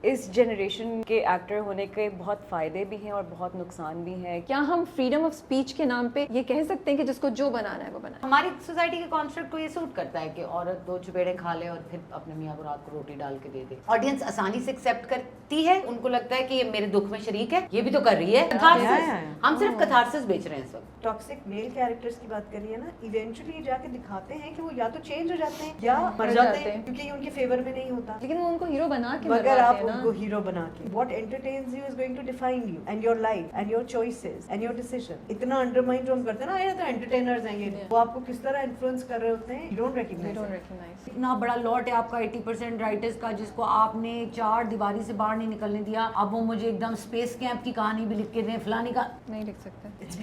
इस जनरेशन के एक्टर होने के बहुत फ़ायदे भी हैं और बहुत नुकसान भी हैं। क्या हम फ्रीडम ऑफ स्पीच के नाम पे ये कह सकते हैं कि जिसको जो बनाना है वो बनाए? हमारी सोसाइटी के कॉन्सेप्ट को ये सूट करता है कि औरत दो चुपेड़े खा ले और फिर अपने मियाँ को रात को रोटी डाल के दे दे। ऑडियंस आसानी से एक्सेप्ट करती है, उनको लगता है कि ये मेरे दुख में शरीक है, ये भी तो कर रही है। हम सिर्फ कथारसिस बेच रहे हैं इस वक्त। टॉक्सिक मेल कैरेक्टर्स की बात करिए ना, इवेंचुअली जाके दिखाते हैं कि वो या तो चेंज हो जाते हैं या मर जाते हैं क्योंकि ये उनके फेवर में नहीं होता। लेकिन वो उनको हीरो बना के मगर आप उनको हीरो बना के, what entertains you is going to define you and your life and your choices and your decision। इतना अंडरमाइन जो हम करते हैं ना, ये तो एंटरटेनर्स हैं ये, वो आपको किस तरह इन्फ्लुएंस कर रहे होते हैं, you don't recognize। इतना बड़ा लॉट है आपका 80% राइटर्स का, जिसको आपने 4 दीवारी से बाहर नहीं निकलने दिया। अब वो मुझे एकदम स्पेस कैंप की कहानी भी लिख के दें, फलानी का नहीं लिख सकते। It's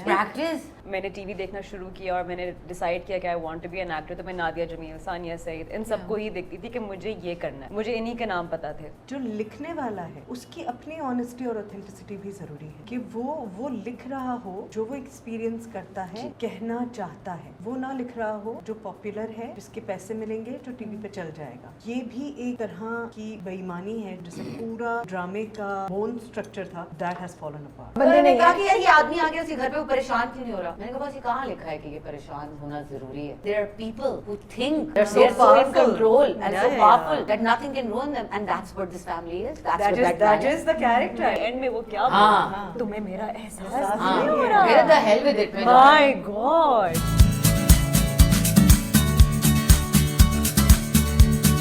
practice। मैंने टीवी देखना शुरू किया और मैंने डिसाइड किया कि I want to be an actor, तो मैं नादिया जमील, सानिया सईद, इन सबको ही देखती थी कि मुझे ये करना है। मुझे इन्हीं के नाम पता थे। जो लिखने वाला है उसकी अपनी ऑनेस्टी और ऑथेंटिसिटी भी जरूरी है कि वो लिख रहा हो जो वो एक्सपीरियंस करता है, कहना चाहता है, वो ना लिख रहा हो जो पॉपुलर है, जिसके पैसे मिलेंगे, जो टीवी पे चल जाएगा। ये भी एक तरह की बेईमानी है जिसे पूरा ड्रामे का बोन स्ट्रक्चर था, दैट हैज फॉलन अपार्ट। बंदे ने कहा कि यार ये आदमी आ गया उसके घर पे, वो परेशान क्यों नहीं हो रहा? मैंने कहा बस ये कहाँ लिखा है कि ये परेशान होना जरूरी है? There are people who think they're so in control and so powerful that nothing can ruin them, and that's what this family is. That is the character। And में वो क्या बोला, तुम्हें मेरा एहसास नहीं हो रहा? Where the hell with it? My God।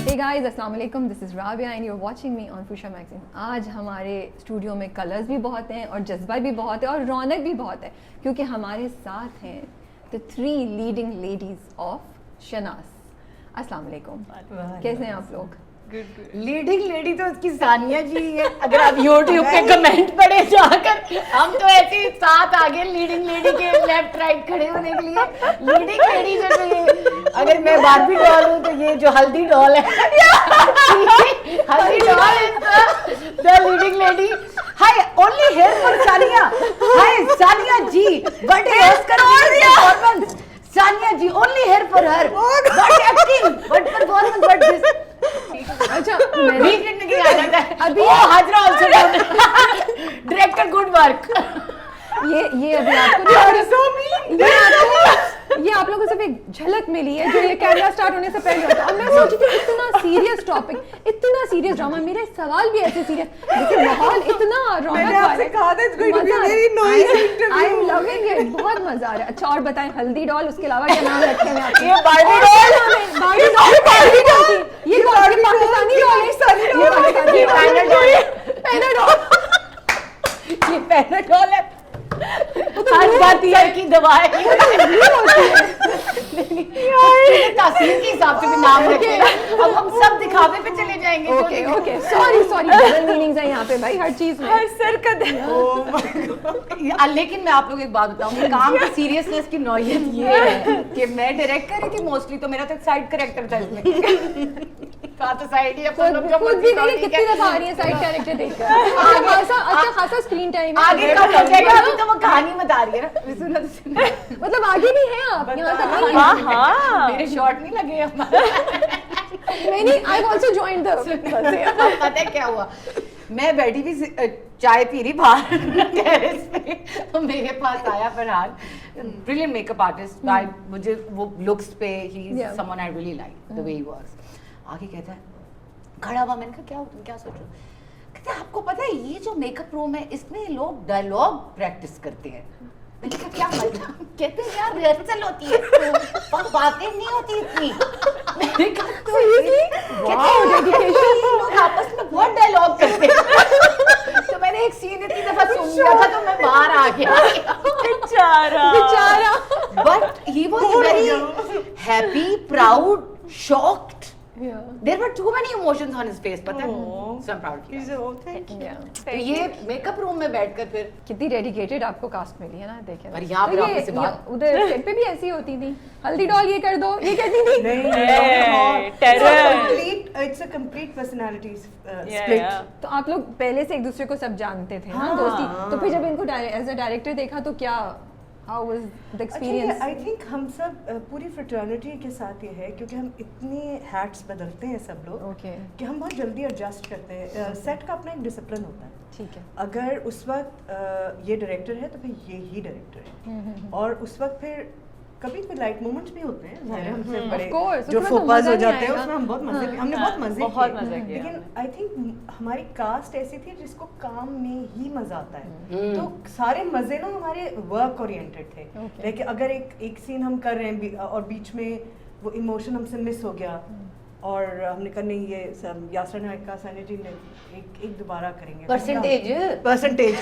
Hey guys, अस्सलाम वालेकुम, this is Rabia and you are watching me on Fusha magazine. आज हमारे स्टूडियो में कलर्स भी बहुत हैं और जज्बा भी बहुत है और रौनक भी बहुत है, क्योंकि हमारे साथ हैं द 3 लीडिंग लेडीज़ ऑफ शनास। अस्सलाम वालेकुम, कैसे हैं आप लोग? लीडिंग लेडी तो उसकी सानिया जी है। अगर आप YouTube पे कमेंट पढ़े जाकर, हम तो ऐसे ही साथ आगे लीडिंग लेडी के लेफ्ट राइट खड़े होने के लिए। लीडिंग लेडी जो ये, अगर मैं बार्बी डॉल हूँ तो ये जो हल्दी डॉल है, हल्दी doll is the leading lady. Hi, only here for Sania. Hi Sania ji, but Oscar performance. Sania ji, only here for her, but acting, but performance, but this. अच्छा, मैंने अभी Hazra also director, good work. ये अभी आपको ये आप लोगों को सिर्फ एक झलक मिली है जो ये कैमरा स्टार्ट होने से पहले होता है। और मैं सोची थी इतना सीरियस टॉपिक, इतना सीरियस ड्रामा, मेरे सवाल भी ऐसे सीरियस, लेकिन माहौल इतना रौनक वाला है। आई एम लविंग इट, बहुत मजा आ रहा है। अच्छा, और बताएं, हल्दी डॉल, उसके अलावा क्या नाम रखे हैं आपके? ये बार्बी डॉल, बार्बी डॉल, ये पाकिस्तानी डॉल है, ये पाकिस्तानी पैनाडॉल, ये पैनाडॉल है। आज बाती है की दवा है, तासीर के हिसाब से भी नाम रखे। अब हम सब दिखावे पे चले जाएंगे। Okay okay, sorry double meanings है यहाँ पे भाई, हर चीज में। हर सर का लेकिन मैं आप लोगों को एक बात बताऊंगी, काम की सीरियसनेस की नौयत ये है कि मैं डायरेक्ट कर रही थी मोस्टली, तो मेरा तो एक साइड कैरेक्टर था इसमें। तो साइड ही अपन लोग जब खुद भी नहीं, कितनी दफा आ रही है साइड कैरेक्टर देखकर। अच्छा खासा स्क्रीन टाइम है आगे का हो जाएगा। अभी तो वो कहानी बता रही है ना, मतलब आगे भी है आप यहाँ तक नहीं? हाँ, मेरे शॉट नहीं लगे नहीं, आई आल्सो जॉइंड द। पता है क्या हुआ, मैं बैठी भी चाय पी रही बाहर टेरेस पे, तो मेरे पास आया फरहान, ब्रिलियंट मेकअप आर्टिस्ट। मुझे वो लुक्स पे he is someone I really like the way he works. आगे कहता है, खड़ा हुआ, मैंने कहा क्या हो तुम, क्या सोच रहे हो? कहते हैं आपको पता है ये जो मेकअप रूम है इसमें लोग डायलॉग प्रैक्टिस करते हैं। मैंने कहा क्या मतलब? कहते हैं यार रिहर्सल होती है और बातें नहीं होती इतनी। मैंने कहा लोग आपस में बहुत डायलॉग करते हैं। तो मैंने एक सीन इतनी दफा सुन लिया था तो मैं बाहर आ गया। बेचारा। But he was very happy, proud, shocked. There were too many emotions on his face, पता है? So I'm proud of you. तो ये मेकअप रूम में बैठकर फिर कितनी डेडिकेटेड आपको कास्ट मिली है ना, देखें। पर यहाँ पे आपसे बात उधर सेट पे भी ऐसी होती थी, हल्दी डॉल ये कर दो, ये कहती थी। It's a complete personality split। तो आप लोग पहले से एक दूसरे को सब जानते थे ना, दोस्ती। तो फिर जब इनको एज अ डायरेक्टर देखा तो क्या how was the experience? I think हम सब पूरी फ्रेटर्निटी के साथ ये है क्योंकि हम इतने हैट्स बदलते हैं सब लोग ओके, कि हम बहुत जल्दी एडजस्ट करते हैं। सेट का अपना एक डिसिप्लिन होता है। ठीक है। अगर उस वक्त ये डायरेक्टर है तो फिर ये ही डायरेक्टर है, और उस वक्त फिर कभी कोई लाइट मोमेंट्स भी होते हैं, ज़ाहिर है हमसे बड़े course, जो उसमें तो फोपाज मज़ा हो नहीं जाते हैं आएगा। उसमें हम बहुत मजे हाँ। हमने बहुत मजे बहुत किए। मजे किए लेकिन आई थिंक हमारी कास्ट ऐसी थी जिसको काम में ही मजा आता है, हम्म। तो सारे मजे ना हमारे वर्क ओरिएंटेड थे। Okay. लेकिन अगर एक सीन हम कर रहे हैं और बीच में वो इमोशन हमसे मिस हो गया और हमने कहा नहीं ये सब यासर ने कहा सानिया जी ने एक दोबारा करेंगे परसेंटेज परसेंटेज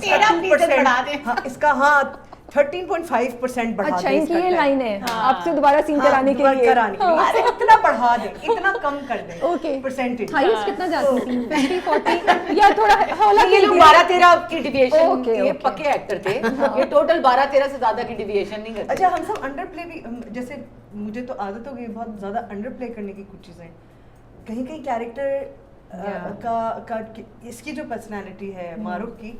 तेरा फीसद बढ़ा दे। हाँ इसका हाँ 13.5% बढ़ा अच्छा, दे इनकी इसका ये tax। लाइन है हाँ। आपसे दोबारा सीन हाँ, कराने के दोबारा लिए। कराने के लिए। हाँ। अरे इतना बढ़ा दे, इतना कम कर दे। ओके, परसेंटेज हाईएस्ट कितना जाती थी? 20 40 या थोड़ा हौला ये लोग 12-13 की डिविएशन, Okay, ये okay. पक्के एक्टर थे, ये टोटल 12-13 से ज्यादा की डिविएशन नहीं करते। अच्छा हम सब अंडर प्ले भी जैसे मुझे तो आदत हो गई बहुत ज्यादा अंडर प्ले करने की कुछ चीजें। कहीं कहीं कैरेक्टर का इसकी जो पर्सनालिटी है मारूफ की,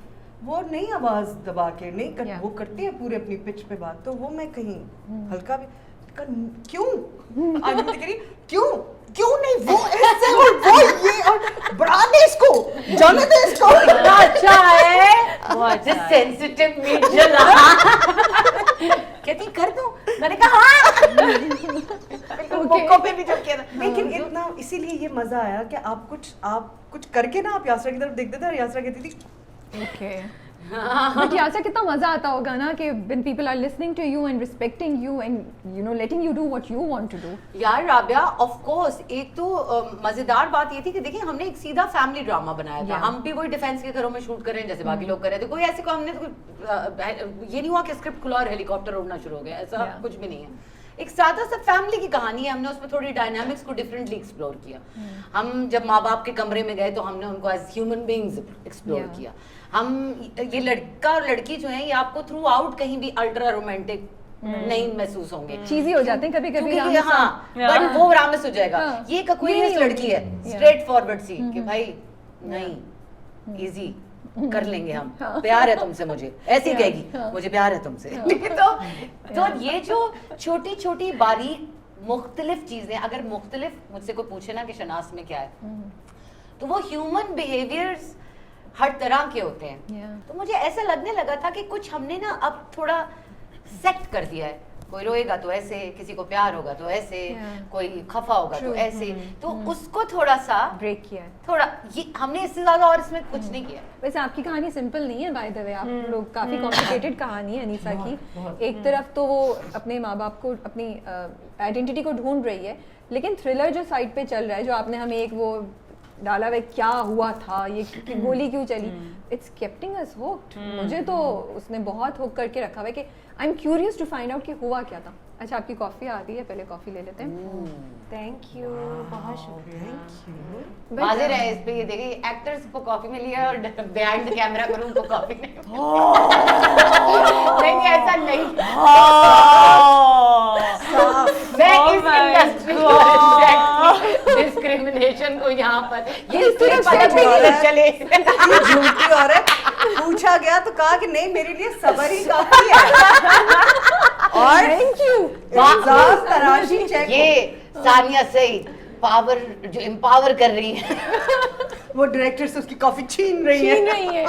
वो नहीं आवाज दबा के नहीं कर, वो करती है पूरे अपनी पिच पे बात, तो वो मैं कहीं हल्का भी क्यों आगे कह रही क्यों नहीं वो ऐसे और वो ये और बढ़ा दे इसको, जाने दे इसको। कितना अच्छा है, बहुत अच्छा है। सेंसिटिव मीट जला कहती कर दूं, मैंने कहा हाँ मौकों पे भी जब किया था। लेकिन इतना इसीलिए ये मजा आया कि आप कुछ करके ना आप यासरा की तरफ देखते थे और यासरा कहती थी ओके। बट यासर कितना मजा आता होगा ना कि when people are listening to you and respecting you and you know letting you do what you want to do. यार राबिया, ऑफ कोर्स एक तो मजेदार बात ये थी कि देखिए हमने एक सीधा फैमिली ड्रामा बनाया था। Yeah. हम भी वही डिफेंस के घरों में शूट कर रहे हैं जैसे बाकी लोग कर रहे थे। कोई ऐसे को हमने तो ये नहीं हुआ कि स्क्रिप्ट खुला और हेलीकॉप्टर उड़ना शुरू हो गया, ऐसा Yeah. कुछ भी नहीं है। एक सादा सा फैमिली की कहानी है, हमने उसमें थोड़ी डायनामिक्स को डिफरेंटली एक्सप्लोर किया। हम जब माँ बाप के कमरे में गए तो हमने उनको as human beings explore Yeah. किया। हम ये लड़का और लड़की जो है ये आपको थ्रू आउट कहीं भी अल्ट्रा रोमांटिक नहीं महसूस होंगे, चीज़ी हो जाते हैं कभी-कभी। क्योंकि हाँ, बट वो रामस हो जाएगा। हाँ। ये कोई ये नहीं लड़की है होगी। स्ट्रेट फॉरवर्ड सी कि भाई नहीं इजी कर लेंगे हम, प्यार है तुमसे मुझे, ऐसी कहेगी मुझे प्यार है तुमसे। तो ये जो छोटी छोटी बारीक मुख्तलिफ चीजें, अगर मुख्तलिफ मुझसे कोई पूछे ना कि शनास में क्या है, तो वो ह्यूमन बिहेवियर्स हर तरह के होते हैं। तो मुझे ऐसा लगने लगा था कि कुछ हमने ना अब थोड़ा सेट कर दिया है। कोई रोएगा तो ऐसे, किसी को प्यार होगा तो ऐसे, कोई खफा होगा तो ऐसे, तो उसको थोड़ा सा ब्रेक किया है। थोड़ा ये हमने इससे ज्यादा और इसमें कुछ नहीं किया। वैसे आपकी कहानी सिंपल नहीं है बाय द वे, आप लोग काफी कॉम्प्लिकेटेड कहानी है अनीसा की। एक तरफ तो वो अपने माँ बाप को, अपनी आइडेंटिटी को ढूंढ रही है, लेकिन थ्रिलर जो साइड पे चल रहा है, जो आपने हमें एक वो डाला हुआ क्या हुआ था, ये गोली क्यों चली, इट्स केप्टिंग अस हुक्ड। मुझे तो उसने बहुत हुक करके रखा हुआ है कि I am curious to find out कि हुआ क्या था। अच्छा आपकी कॉफी आ रही है, पहले कॉफी ले लेते हैं। थैंक यू, बहुत शुक्रिया। हाजिर है इस पे, ये देखिए एक्टर्स को कॉफी मिली है और बिहाइंड द कैमरा करूं तो कॉफी नहीं। नहीं ऐसा नहीं, मैं इस इंडस्ट्री को डिस्क्रिमिनेशन को यहाँ पर ये चले झूठी औरत पूछा गया तो कहा कि नहीं मेरे लिए सबर ही काफी है। और थैंक यू। एग्जाम तराशी चेक ये सानिया सईद पावर जो एम्पावर कर रही है, वो डायरेक्टर से उसकी कॉफी छीन रही है। छीन रही है।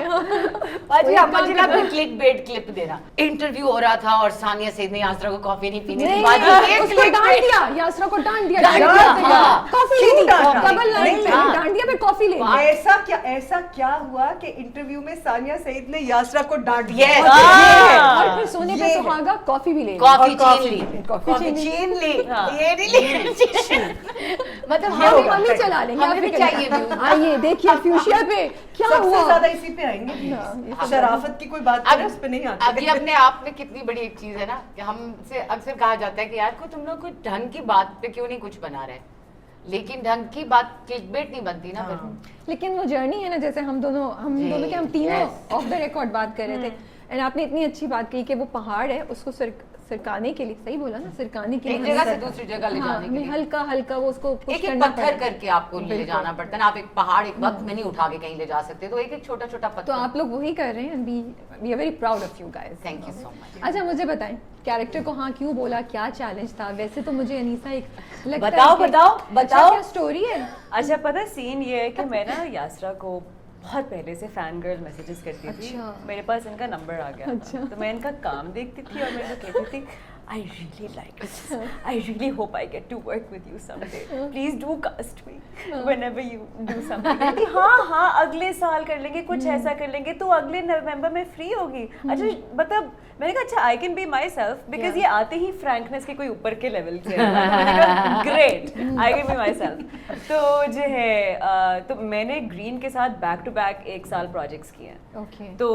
अजी अम्माजी ना कोई क्लिकबेट क्लिप देना। इंटरव्यू हो रहा था और सानिया सईद ने यासरा को कॉफी नहीं पीने दी। नहीं, बाजी नहीं, ये उसको clickbait। डांट दिया, यासरा को डांट दिया, डांट डांट दिया, दिया, हाँ। कॉफी क्यों ले ली, डांटा? डबल लाइन नहीं, पे हाँ। डांट दिया, फिर कॉफी ले ली। ऐसा क्या हुआ कि इंटरव्यू में सानिया सईद ने यासरा को डांट दिया। Yes, और हाँ। और फिर सोने पे ये है। सुहागा कॉफी भी ले ली। कॉफी और छीन ली, कॉफी कॉफी छीन ली। छीन ली, हाँ। ये नहीं ली। मतलब हम हम हम ही चला लेंगे, हमें आप भी फिक्र चाहिए नहीं। views। आइए देखिए फ्यूशिया पे क्या सबसे हुआ। ज्यादा इसी पे आएंगे। ये शराफत की कोई बात अब करें उस पे नहीं आते। अब ये अपने आप में कितनी बड़ी एक चीज है ना कि हमसे अक्सर कहा जाता है कि यार को तुम लोग कुछ ढंग की बात पे क्यों नहीं कुछ बना रहे, लेकिन ढंग की बात क्लिकबेट नहीं बनती ना फिर। लेकिन वो जर्नी है ना, जैसे हम दोनों जी, के हम तीनों yes। ऑफ द रिकॉर्ड बात कर रहे थे, एंड आपने इतनी अच्छी बात कही कि वो पहाड़ है उसको सिरकाने के लिए, सही बोला ना, सिरकाने के लिए एक जगह से दूसरी जगह ले जाने के लिए हल्का हल्का वो उसको push एक एक करना पत्थर पड़ेगा। करके आपको ले जाना पड़ता है ना, आप एक पहाड़ एक वक्त में नहीं उठा के कहीं ले जा सकते, तो एक एक छोटा छोटा तो पत्थर। आप लोग वही कर रहे हैं, we are very proud of you guys. Thank you so much. अच्छा मुझे बताएं कैरेक्टर को हाँ क्यों बोला, क्या चैलेंज था? वैसे तो मुझे अनीसा एक लगता बताओ, है कि- बताओ, अच्छा, बताओ। क्या स्टोरी है? अच्छा पता है सीन ये है कि मैं ना यासरा को बहुत पहले से फैन गर्ल मैसेजेस करती थी। अच्छा। मेरे पास इनका नंबर आ गया अच्छा। था, तो मैं इनका काम देखती थी और मेरे को कहती थी I really like this. I really hope I get to work with you someday. Please do cast me whenever you do something. कहती हाँ अगले साल कर लेंगे, कुछ ऐसा कर लेंगे, तो अगले नवंबर में फ्री होगी। अच्छा मतलब मैंने कहा अच्छा I can be myself because ये आते ही फ्रैंकनेस के कोई ऊपर के लेवल से great I can be myself। तो जो है तो मैंने ग्रीन के साथ बैक टू बैक 1 साल प्रोजेक्ट्स किए हैं। ओके तो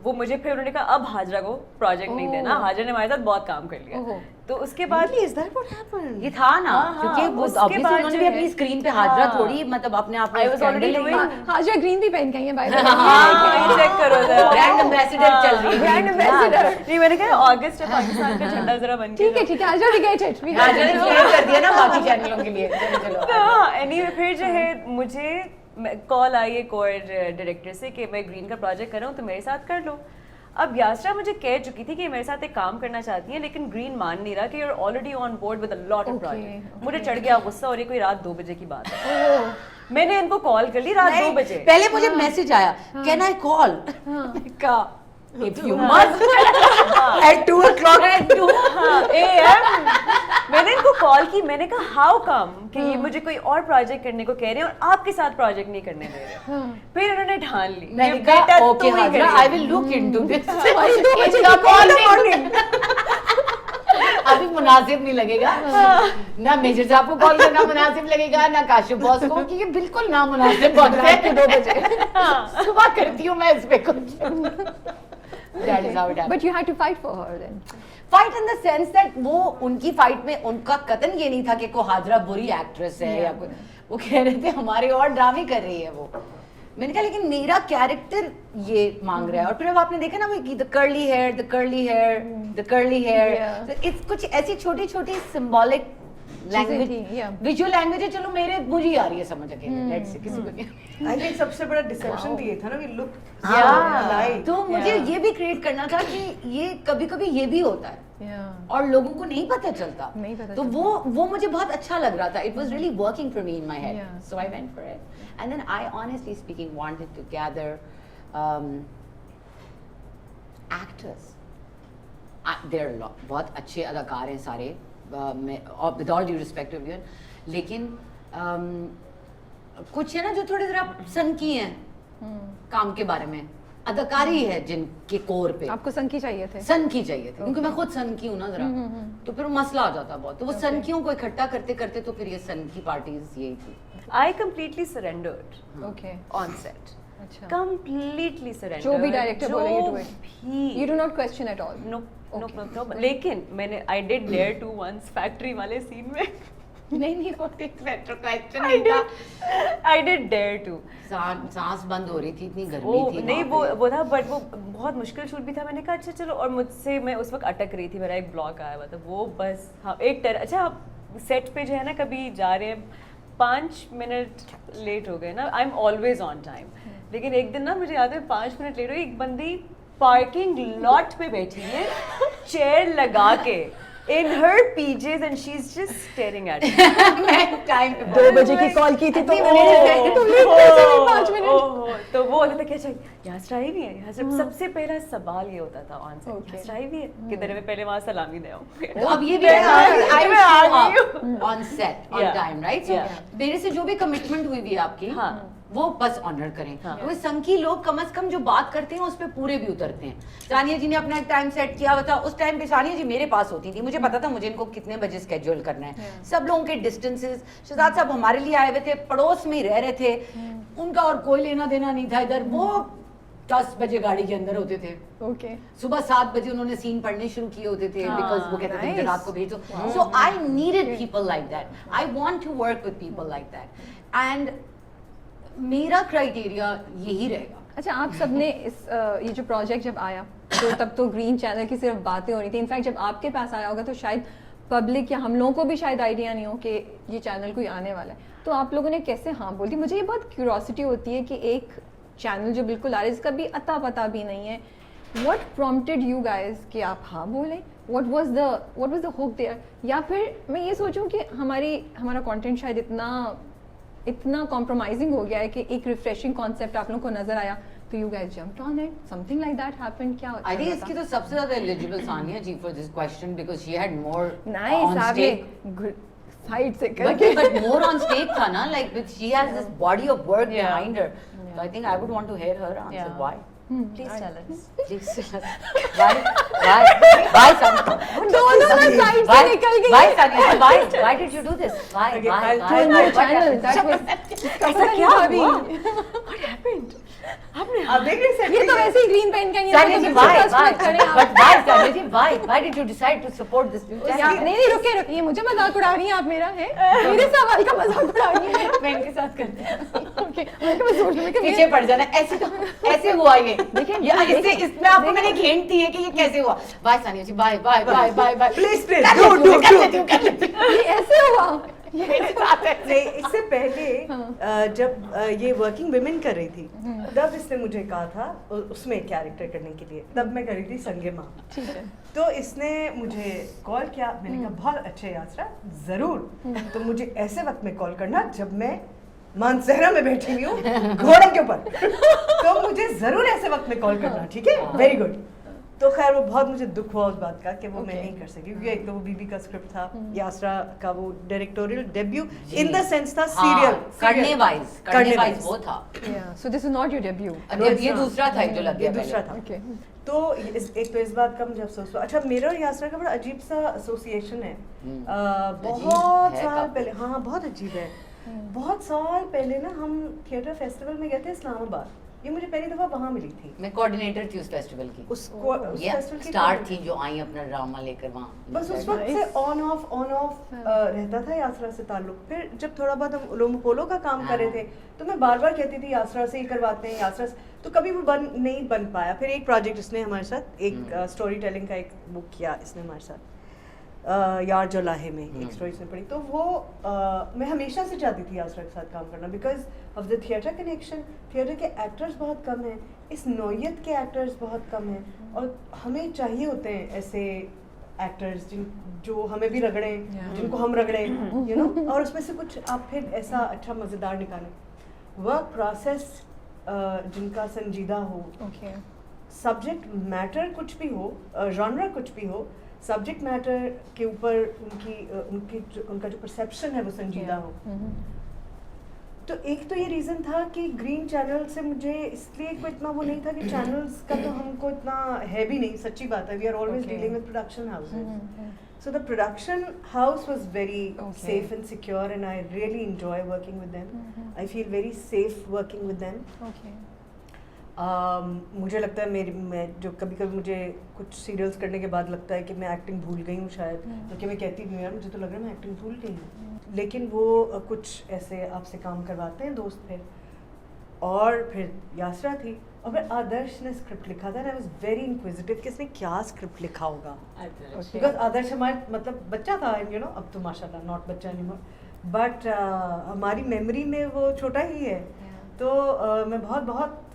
वो मुझे फिर उन्होंने कहा अब हाजरा को प्रोजेक्ट नहीं देना, हाजरा ने हमारे साथ बहुत काम कर लिया। ओहो। तो उसके बाद Really? Is that what happened? ये था ना, हाँ, क्योंकि वो उसके obviously बाद उन्होंने जो भी है- अपनी स्क्रीन पे हाजरा हाँ। थोड़ी मतलब अपने आप को I was already scandal doing- नहीं- हाजरा ग्रीन भी पहन के आई है बाय द हाँ, चेक करो जरा। ब्रांड एम्बेसडर चल रही है ब्रांड green की। एम्बेसडर। नहीं मैंने कहा ऑगस्ट है, पाकिस्तान का झंडा जरा बन के ठीक है Hazra we get it, we Hazra ने क्लियर कर दिया ना बाकी चैनलों के लिए। चलो, तो एनीवे फिर जो है मुझे कॉल आई एक और डायरेक्टर से कि मैं ग्रीन का प्रोजेक्ट कर रहा हूँ तो मेरे साथ कर लो। अब यासरा मुझे कह चुकी थी कि मेरे साथ एक काम करना चाहती है, लेकिन ग्रीन मान नहीं रहा कि you are already on board with a lot of Okay, project. मुझे चढ़ गया गुस्सा और ये कोई रात 2 बजे की बात है। मैंने इनको कॉल कर ली रात 2 बजे। पहले मुझे मैसेज आया, can I call? If you must at 2 o'clock at 2 AM मैंने इनको कॉल की, मैंने कहा हाउ कम कि ये मुझे कोई और प्रोजेक्ट करने को कह रहे हैं और आपके साथ प्रोजेक्ट नहीं करने दे रहे। फिर उन्होंने ठान ली मैंने कि कहा बेटा ओके तू ही हाजरा, करिए। I will look into this. अभी मुनासिब नहीं लगेगा ना मेजर साहब को कॉल करना मुनासिब लगेगा ना काशिफ बॉस को, क्योंकि बिल्कुल ना मुनासिब वक्त है 2 बजे सुबह करती हूँ मैं इस पे कुछ। That is how it happened. But you had to fight for her then. Fight in the sense that वो उनकी फाइट में उनका कतन ये नहीं था कि को हाजरा बुरी एक्ट्रेस है या कोई, वो कह रहे थे हमारे और ड्रामे कर रही है वो। मैंने कहा लेकिन मेरा कैरेक्टर ये मांग रहा है। और फिर अब आपने देखा ना वो the curly hair the curly hair the curly hair, Yeah. It's कुछ ऐसी छोटी छोटी सिंबॉलिक लैंग्वेज थी, yeah. विजुअल लैंग्वेज है। चलो मुझे आ रही है समझ अकेले, लेट्स से किसी को नहीं। I think सबसे बड़ा डिसेप्शन तो ये था ना कि लुक हाँ, तो मुझे ये भी क्रिएट करना था कि ये कभी कभी ये भी होता है और लोगों को नहीं पता चलता। नहीं पता तो वो मुझे बहुत अच्छा लग रहा था। It was really working for me in my head, Yeah. So I went for it and then I honestly speaking wanted to gather actors. There बहुत अच्छे अदाकार हैं सारे, with all due respect to you, लेकिन कुछ है ना जो थोड़े जरा सनकी हैं काम के बारे में, अदाकारी है जिनके कोर पे आपको संकी चाहिए थे? सन की चाहिए थी, क्योंकि मैं खुद सन की हूँ ना जरा, तो फिर वो मसला आ जाता बहुत। तो वो सन कियों को इकट्ठा करते करते तो फिर ये सन की पार्टीज यही थी। I completely surrendered okay on set. अच्छा, Completely surrendered. जो भी director बोले, you do it. भी you do not question at all? no लेकिन मैंने I did dare to once factory वाले सीन में नहीं वो question I did dare to सांस बंद हो रही थी, इतनी गर्मी वो थी नहीं वहाँ पे। वो था, बट वो बहुत मुश्किल शूट भी था। मैंने कहा अच्छा चलो, और मुझसे मैं उस वक्त अटक रही थी, मेरा एक ब्लॉक आया हुआ था, वो बस हाँ एक अच्छा आप सेट पे जो है ना कभी जा रहे हैं 5 मिनट लेट हो गए ना, I am always on time, लेकिन एक दिन ना मुझे याद है 5 मिनट लेट हुई, एक बंदी पार्किंग लॉट पे बैठी है चेयर लगा के in her PJs and she's just staring at me. मैं टाइम पे 2 बजे की कॉल की थी तो नहीं, मैंने तुम लेट कैसे हुई 5 मिनट? तो वो होता था क्या चाहिए यासरा आई भी है, यासरा सबसे पहला सवाल ये होता था ऑन सेट, Okay. यासरा आई भी है किधर है, मैं पहले वहां सलामी दे आऊं। तो अब ये भी मैं आ गई हूँ। On set on Yeah. Time right. So Yeah. मेरे से जो भी कमिटमेंट हुई भी आपकी हाँ। वो बस ऑनर करें। हाँ। वो संकी लोग कम से कम जो बात करते हैं उस पे पूरे भी उतरते हैं। सानिया जी ने अपना एक टाइम सेट किया हुआ था, उस टाइम पे सानिया जी मेरे पास होती थी, मुझे पता था मुझे इनको कितने बजे स्केड्यूल करना है। सब लोगों के डिस्टेंसेस, शहजाद साहब हमारे लिए आए हुए थे, पड़ोस में ही रह रहे थे, उनका और कोई लेना देना नहीं था इधर। वो 10 बजे गाड़ी के अंदर होते थे, ओके सुबह 7 बजे उन्होंने सीन पढ़ने शुरू किए होते थे, बिकॉज वो कहते थे मुझे nice. रात को भेज दो। So I needed people like that, I want to work with people like that, and मेरा क्राइटेरिया यही रहेगा। अच्छा, आप सबने इस ये जो प्रोजेक्ट जब आया तो तब तो ग्रीन चैनल की सिर्फ बातें हो रही थी। इनफैक्ट जब आपके पास आया होगा तो शायद पब्लिक या हम लोगों को भी शायद आइडिया नहीं हो कि ये चैनल कोई आने वाला है, तो आप लोगों ने कैसे हाँ बोल दी? मुझे ये बहुत क्यूरोसिटी होती है कि एक चैनल जो बिल्कुल आ रहा है जिसका भी अता पता भी नहीं है, what prompted you guys कि आप हाँ बोले? what was the hook there? या फिर मैं ये सोचूं कि हमारा कंटेंट शायद इतना कॉम्प्रोमाइजिंग हो गया है कि एक रिफ्रेशिंग कॉन्सेप्ट आप लोगों को नजर आया तो you guys jumped on it, something like that happened? क्या I think इसकी तो सबसे ज़्यादा eligible Sania ji for this question because she had more nice on आपने stake. good side से करके But more on stake था ना, like with she has this body of work behind her. So I think I would want to hear her answer. Yeah. Why? Please tell us. Please tell us. Why Sanya? दोनों ना side से निकल गई। Why Sanya? Why did you do this? Why? Okay, Why? I'll Why? to a Why? new What channel happened? that was ऐसा क्या अभी हुआ? What happened? आपने आप देख रहे हैं ये तो वैसे ही ग्रीन पेन का Sanya ji, why? खड़े आप। But why Sanya ji? Why did you decide to support this new या- channel? नहीं रुके मुझे मजाक उड़ा रही हैं आप मेरा है मेरे सवाल का मजाक उड़ा रही हैं मैं इनके साथ करती हूँ। ओके मैं सोच रही हूँ कि पीछे पड़ जाना ऐसे हुआ ये देखिए, इसमें आपको मैंने एक हिंट दी है कि ये कैसे हुआ। Bye Sania ji, bye Please, please, कर do, लेती हूँ, do, कर do. लेती हूँ, कर लेती हूँ। ये ऐसे हुआ मेरे साथ ऐसे। नहीं, इससे पहले हाँ। जब ये वर्किंग वुमेन कर रही थी तब इसने मुझे कहा था उसमें कैरेक्टर करने के लिए, तब मैं कर रही थी संगे माँ। ठीक है तो इसने मुझे कॉल किया, मैंने कहा बहुत अच्छे यात्रा जरूर, तो मुझे ऐसे वक्त में कॉल करना जब मैं मानसहरा में बैठी हुई हूँ घोड़े के ऊपर, तो मुझे जरूर ऐसे वक्त में कॉल करना, ठीक है? Very good. तो खैर वो बहुत मुझे दुख हुआ उस बात का कि वो मैं नहीं कर सकी, क्योंकि एक तो वो बीबी का स्क्रिप्ट था, यात्रा का वो directorial debut in the sense था सीरियल करने वाइज वो था। So this is not your debut ये दूसरा था जो लग ये गया दूसरा पहले। था। ओके तो एक तो इस बात का मुझे अफसोस हुआ। अच्छा, मेरा और यात्रा का बड़ा अजीब सा एसोसिएशन है। बहुत है साल काफी। पहले, हाँ बहुत अजीब है। बहुत साल पहले ना हम थिएटर फेस्टिवल में गए थे इस्लामाबाद, ये मुझे पहली दफा वहाँ मिली थी। मैं कोऑर्डिनेटर थी उस फेस्टिवल की। उस ये फेस्टिवल की स्टार थी जो आई अपना ड्रामा लेकर वहाँ। बस उस वक्त से ऑन ऑफ रहता था यात्रा से ताल्लुक। फिर जब थोड़ा बहुत हम उलूम पोलो का काम कर रहे थे तो मैं बार बार कहती थी यात्रा से ही करवाते हैं, यात्रा से, तो कभी वो नहीं बन पाया। फिर एक प्रोजेक्ट इसने हमारे साथ, एक स्टोरी टेलिंग का एक बुक किया इसने हमारे साथ, यार जो लाहे में एक स्टोरी इसने पढ़ी। तो वो मैं हमेशा से चाहती थी यात्रा के साथ काम करना because of the theatre connection. Theatre के एक्टर्स बहुत कम हैं, इस नौयत के एक्टर्स बहुत कम हैं, और हमें चाहिए होते हैं ऐसे एक्टर्स जो हमें भी रगड़ें, जिनको हम रगड़ें, यू नो, और उसमें से कुछ आप फिर ऐसा अच्छा मज़ेदार निकालें। वर्क प्रोसेस जिनका संजीदा हो, ओके सब्जेक्ट मैटर कुछ भी हो, जॉनरा कुछ भी हो, सब्जेक्ट मैटर के ऊपर उनका जो परसेप्शन है वो संजीदा हो। तो एक तो ये रीज़न था कि ग्रीन चैनल से मुझे इसलिए कोई इतना वो नहीं था कि चैनल्स का तो हमको इतना है भी नहीं, सच्ची बात है। We are always dealing with production houses, so the production house was very safe and secure and I really enjoy working with them. I feel very safe working with them. Okay मुझे लगता है मैं जो कभी कभी मुझे कुछ serials करने के बाद लगता है कि मैं एक्टिंग भूल गई हूँ शायद, तो मैं कहती हूँ यार मुझे तो लग रहा है मैं एक्टिंग भूल गई हूँ, लेकिन वो कुछ ऐसे आपसे काम करवाते हैं दोस्त फिर। और फिर यात्रा थी, और फिर आदर्श ने स्क्रिप्ट लिखा था, आई वाज वेरी इंक्विजिटिव कि इसने क्या स्क्रिप्ट लिखा होगा, बिकॉज आदर्श हमारे मतलब बच्चा था, यू नो, अब तो माशाल्लाह नॉट बच्चा नहीं, बट हमारी मेमोरी में वो छोटा ही है। तो मैं बहुत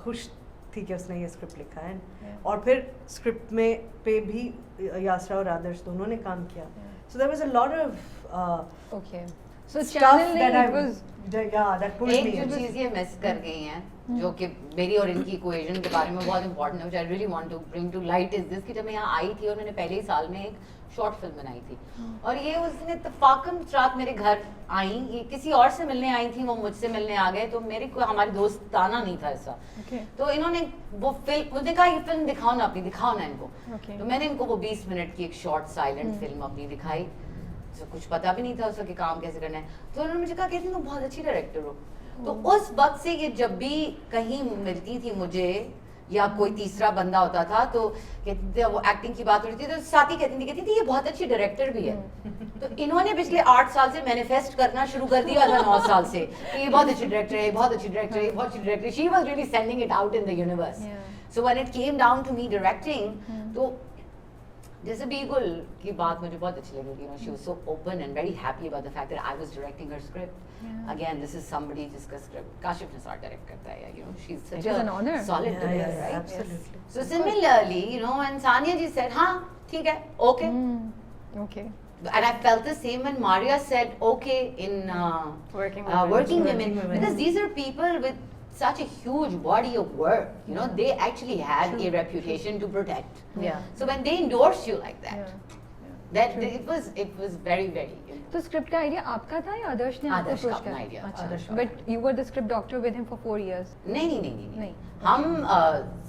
खुश थी कि उसने ये स्क्रिप्ट लिखा है। और फिर स्क्रिप्ट में पे भी यात्रा और आदर्श दोनों ने काम किया। So there was a lot of okay so stuff channel that ने I it was that pulled एक me जो in. चीज़ ये मिस कर गई हैं जो कि मेरी और इनकी इक्वेशन के बारे में बहुत इंपॉर्टेंट है, which I really want to bring to light, is this कि जब मैं यहाँ आई थी और मैंने पहले ही साल में एक शॉर्ट फिल्म बनाई थी, और ये उसने तफाकम रात मेरे घर आई, ये किसी और से मिलने आई थी, वो मुझसे मिलने आ गए, तो मेरी कोई हमारी दोस्ताना नहीं था ऐसा। तो इन्होंने वो फिल्म, मुझे कहा ये फिल्म दिखाओ ना अपनी, दिखाओ ना इनको। तो मैंने इनको वो 20 मिनट की एक शॉर्ट साइलेंट फिल्म अपनी दिखाई, तो कुछ पता भी नहीं था उसका कि काम कैसे करना है। तो उन्होंने मुझे कहा कहती तुम बहुत अच्छी डायरेक्टर हो। तो उस वक्त से ये जब भी कहीं मिलती थी मुझे या कोई तीसरा बंदा होता था तो कहती थी, वो एक्टिंग की बात हो रही थी तो साथ ही कहती थी ये बहुत अच्छी डायरेक्टर भी है। तो इन्होंने पिछले 8 साल से मैनिफेस्ट करना शुरू कर दिया था 9 साल से कि ये बहुत अच्छी डायरेक्टर है, बहुत अच्छी डायरेक्टर है, बहुत अच्छी director. She was really sending it out in the universe. So when it came down to me directing, तो जैसे बीगुल की बात मुझे बहुत अच्छी लगी, you know, she was so open and very happy about the fact that I was directing her script. Again, this is somebody जिसका script Kashif Nisar direct करता है, you know, she's such It is an honor. solid director, right? Absolutely. So similarly, you know, and Sania ji said, हाँ ठीक है, okay. Okay. And I felt the same when Maria said okay in Working Working Women. Women, because these are people with such a huge body of work, you know, they actually have a reputation to protect. Yeah. So when they endorse you like that, Yeah. that it was very very. तो script का idea आपका था या आदर्श ने आपको आदर्श का approach अपना किया? idea, अच्छा, आदर्श का but you were the script doctor with him for 4 years. नहीं नहीं। हम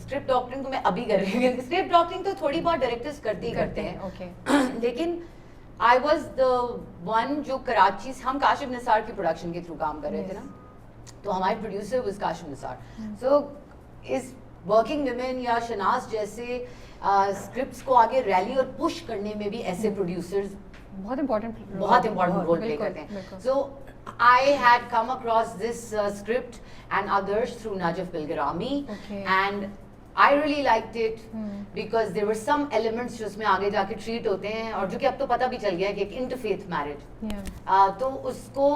स्क्रिप्ट डॉक्टरिंग तो मैं अभी कर रही हूँ, स्क्रिप्ट डॉक्टरिंग तो थोड़ी बहुत डायरेक्टर्स करते ही करते हैं, ओके। लेकिन आई वॉज द वन जो कराची से, हम काशिफ निसार की प्रोडक्शन के थ्रू काम कर रहे थे ना, तो हमारे प्रोड्यूसर वाज काशिफ निसार। सो इस वर्किंग वुमेन या शनाज जैसे स्क्रिप्ट्स को आगे रैली और पुश करने में भी ऐसे प्रोड्यूसर्स बहुत इम्पोर्टेंट रोल प्ले करते हैं। सो I had come across this script and others through Najaf Bilgarami, Okay. and I really liked it because there were some elements जो उसमें आगे जाके treat होते हैं, और जो कि अब तो पता भी चल गया है कि एक interfaith marriage, तो उसको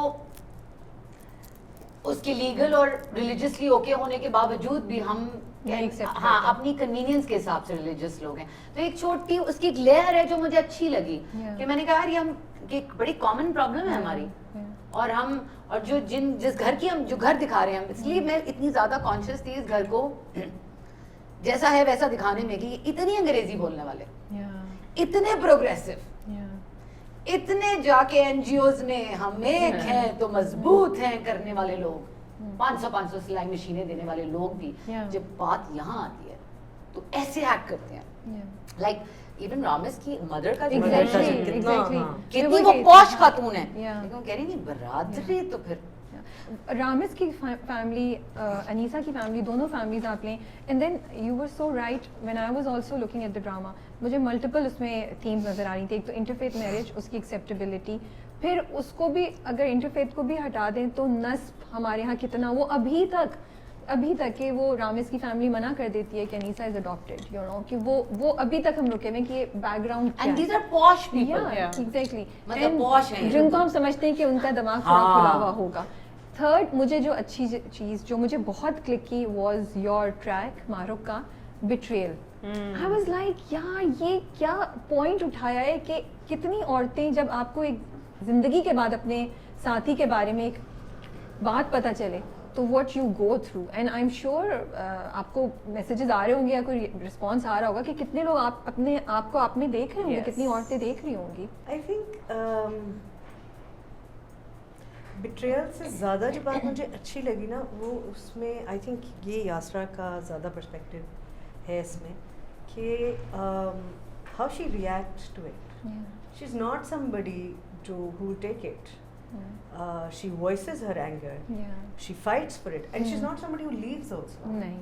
उसके लीगल और रिलीजियसली ओके होने के बावजूद भी हम नहीं accept हाँ करते। अपनी कन्वीनियंस के हिसाब से रिलीजियस लोग हैं, तो एक छोटी उसकी एक लेयर है जो मुझे अच्छी लगी, Yeah. कि मैंने कहा यार ये हम ये एक बड़ी कॉमन प्रॉब्लम है हमारी, और हम और जो जिस घर की हम जो घर दिखा रहे हैं हम, इसलिए मैं इतनी ज्यादा कॉन्शियस थी इस घर को जैसा है वैसा दिखाने में कि इतनी अंग्रेजी बोलने वाले, इतने प्रोग्रेसिव, इतने जाके एनजीओज ने हम एक हैं तो मजबूत हैं करने वाले लोग, 500 सिलाई मशीनें देने वाले लोग भी, Yeah. जब बात यहाँ आती है तो ऐसे एक्ट करते हैं, लाइक इवन रामिस की मदर का जो Exactly, कितना exactly. कितनी मैं वो वही पॉश कहती खातून है, Yeah. लेकिन वो कह रही नहीं बरादरी, तो फिर रामिस की फैमिली, अनीसा की फैमिली, दोनों फैमिलीज आप लें, and then you were so right when I was also looking at the drama, मुझे मल्टीपल उसमें थीम्स नज़र आ रही थी। एक तो इंटरफेथ मैरिज, उसकी एक्सेप्टेबिलिटी, फिर उसको भी अगर इंटरफेथ को भी हटा दें तो नस्ब हमारे यहाँ कितना, वो अभी तक कि वो रामिस की फैमिली मना कर देती है कि Anisa is adopted, you know, कि वो अभी तक हम रुके में कि ये background and these are posh people, exactly, मतलब posh हैं। जिनको हम समझते हैं कि उनका दिमाग थोड़ा हाँ। खुला हुआ होगा। थर्ड, मुझे जो अच्छी चीज़ जो मुझे बहुत क्लिक की वाज योर ट्रैक मारूफ का बिट्रेयल। आई वाज लाइक यार ये क्या पॉइंट उठाया है कि कितनी औरतें जब आपको एक जिंदगी के बाद अपने साथी के बारे में एक बात पता चले तो what you go through, and I am sure आपको मैसेजेस आ रहे होंगे या कोई रिस्पॉन्स आ रहा होगा कि कितने लोग आप अपने आप को आप में देख रहे होंगे, Yes. कितनी औरतें देख रही होंगी। आई थिंक बिट्रेयल से ज़्यादा जो बात मुझे अच्छी लगी ना, वो उसमें आई थिंक ये यासरा का ज़्यादा पर्सपेक्टिव है इसमें, कि how she react to it. She is not somebody जो who take it. She voices her anger. She fights for it, and she's not somebody who leaves also. नहीं,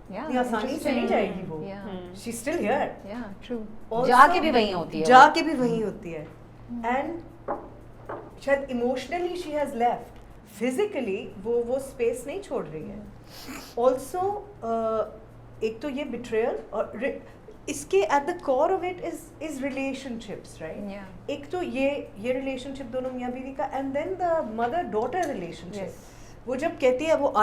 इतनी आसानी से नहीं जाएगी वो। She's still here. True. Also, जाके भी वहीं होती है, जाके भी वहीं होती है, and शायद emotionally she has left, physically वो स्पेस नहीं छोड़ रही है। ऑल्सो एक तो ये बिट्रेयल, और इसके at the core of it is relationships, right. एक तो ये रिलेशनशिप दोनों मियाँ बीवी का, and then the mother daughter relationship. वो जब कहती है, वो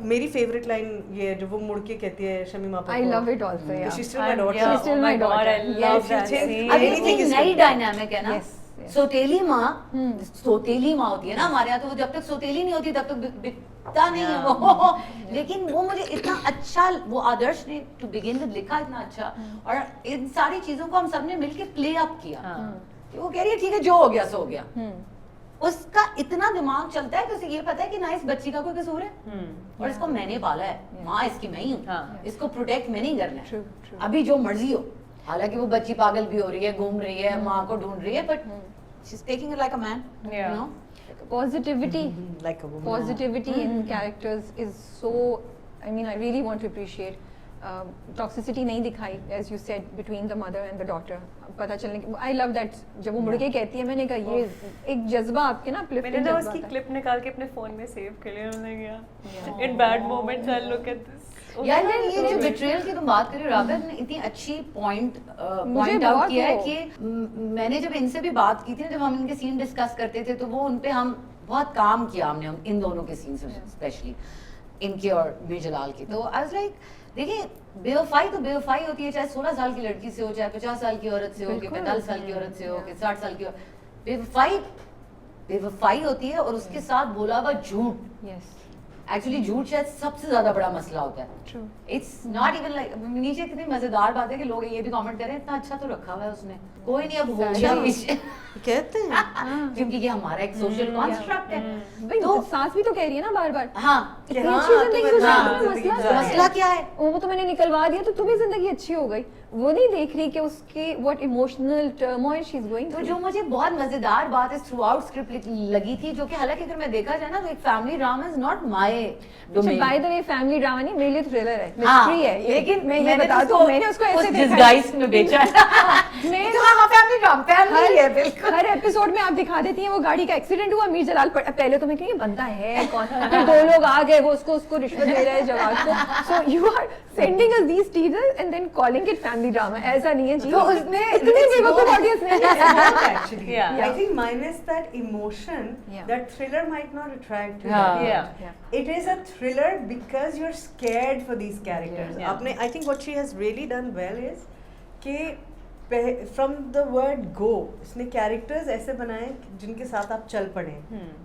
मेरी फेवरेट लाइन ये है जो वो मुड़ के कहती है शमीमा पापा, I love it also, yeah. she's still my daughter. Yeah, She's still oh my my God, daughter. I love Yes, that she- scene. अभी Anything इतनी is नई good. डायनामिक है ना। Yes, yes. सोतेली माँ, सोतेली माँ होती है ना हमारे यहाँ, तो वो जब तक सोतेली नहीं होती तब तक बिकता नहीं है वो। लेकिन वो मुझे इतना अच्छा, वो आदर्श ने टू बिगिन विद लिखा इतना अच्छा, और इन सारी चीजों को हम सबने मिलके प्ले अप किया। कि वो कह रही है ठीक है जो हो गया सो हो गया, उसका इतना दिमाग चलता है कि उसे ये पता है कि ना इस बच्ची का कोई कसूर है, और इसको मैंने पाला है, माँ इसकी मैं ही हूँ, इसको प्रोटेक्ट मैं नहीं करना है, अभी जो मर्जी हो। हालांकि वो बच्ची पागल भी हो रही है, घूम रही है, माँ को ढूंढ रही है, but she is taking it like a man, you know. Positivity, like a woman. positivity in characters is so, I mean I really want to appreciate. Toxicity नहीं दिखाई, as you said, between the mother and the daughter. पता चलने की, I love that जब वो मुड़ के कहती है, मैंने कहा ये एक जज्बा आपके ना uplifting मैंने ना जज्बा उसकी था। क्लिप निकाल के अपने फोन में सेव कर लिया, मैंने कहा in bad moments I look at this. यार ये जो बिट्रेयल की तुम बात कर रहे हो राबा ने इतनी अच्छी पॉइंट आउट बहुत किया है वो- कि मैंने जब इनसे भी बात की थी ना, जब हम इनके सीन डिस्कस करते थे तो वो उन पे हम बहुत काम किया हमने इन दोनों के सीन्स में स्पेशली इनके और मीर जलाल की। तो आई वाज लाइक देखिए बेवफाई तो बेवफाई होती है, चाहे 16 साल की लड़की से हो, चाहे 50 साल की औरत से हो, कि 45 साल की औरत से हो, कि 60 साल की बेवफाई बेवफाई होती है। और उसके साथ बोला हुआ झूठ, यस एक्चुअली झूठ शायद सबसे ज्यादा बड़ा मसला होता है। True it's not even like, नीचे कितनी मजेदार बात है कि लोग ये भी कमेंट कर रहे हैं इतना अच्छा तो रखा हुआ है उसने, कोई नहीं अब हो गया पीछे कहते हैं क्योंकि ये हमारा एक सोशल कॉन्स्ट्रक्ट है। भाई तो सास भी तो कह रही है ना बार-बार हाँ इतनी हाँ, अच्छी जिंदगी तुम्हें- गुजारी, हाँ, तुम्हें जिंदगी मसला गुजारी। क्या है? मसला क्या है? वो तो मैंने निकलवा दिया तो तुम्हें जिंदगी अच्छी हो गई। वो नहीं देख रही कि उसकी what emotional turmoil she is going तो थ्रू। जो मुझे बहुत मजेदार बात इस थ्रू आउट स्क्रिप्ट लगी थी, जो कि हालांकि अगर मैं देखा जाए ना तो एक family drama is not my domain. By the way family drama नहीं, मेरे लिए थ्रिलर है, हाँ, मिस्ट्री है ये। लेकिन मैं ये मैंने बता दूं, मैंने उसको ऐसे देखा है। डिस्गाइज में बेचा है। मैं- तो हाँ फैमिली ड्रामा फैमिली है बिल्कुल। हर एपिसोड में आप दिखा देती हैं वो गाड़ी का एक्सीडेंट हुआ, मीर जलाल पहले तो मैं कहीं बंदा है कौन, फिर दो लोग आ गए वो उसको रिश्वत दे रहे हैं जवाब को। So you are sending us these teasers and then calling it family drama. ऐसा नहीं है जी, तो उसमें इतनी बेवकूफ ऑडियंस नहीं है। actually. Yeah. I think minus that emotion, Yeah. that thriller might not attract you. Yeah. that Yeah. much. Yeah. It is a thriller because you're scared for these characters. Yeah. आपने, I think what she has really done well is कि from the word go इसने characters ऐसे बनाए जिनके साथ आप चल पड़े।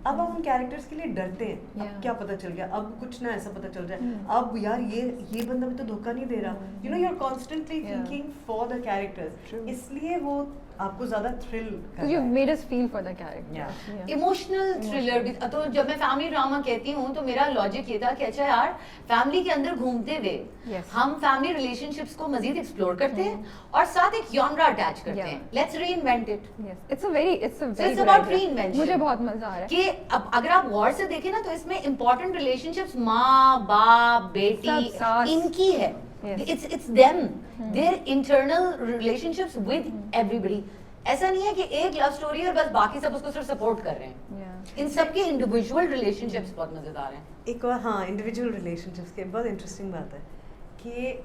अब आप उन कैरेक्टर्स के लिए डरते हैं। Yeah. अब क्या पता चल गया, अब कुछ ना ऐसा पता चल जाए, अब यार ये बंदा भी तो धोखा नहीं दे रहा। You know, you are constantly Yeah. Thinking for the characters, True. इसलिए वो आपको ज्यादा thrill Because you made us feel for the character. Yeah. Emotional thriller भी। तो जब मैं फैमिली ड्रामा कहती हूँ तो मेरा लॉजिक ये था कि अच्छा यार फैमिली के अंदर घूमते हुए Yes. हम फैमिली रिलेशनशिप्स को मजीद एक्सप्लोर करते हैं और साथ एक जॉनरा अटैच करते Yeah. हैं। Let's reinvent it. Yes, it's a very it's good about idea. reinvention. मुझे बहुत मजा आ रहा है। कि अब अगर आप गौर से देखें ना तो इसमें इंपॉर्टेंट रिलेशनशिप्स माँ बाप बेटी सब सास। इनकी है। Yes. It's them, their internal relationships with everybody. ऐसा नहीं है कि एक लव स्टोरी है और बस बाकी सब उसको सिर्फ सपोर्ट कर रहे हैं। Yeah. इन सबके इंडिविजुअल रिलेशनशिप्स बहुत मजेदार हैं। एक और हाँ, इंडिविजुअल रिलेशनशिप्स के बहुत इंटरेस्टिंग बात है कि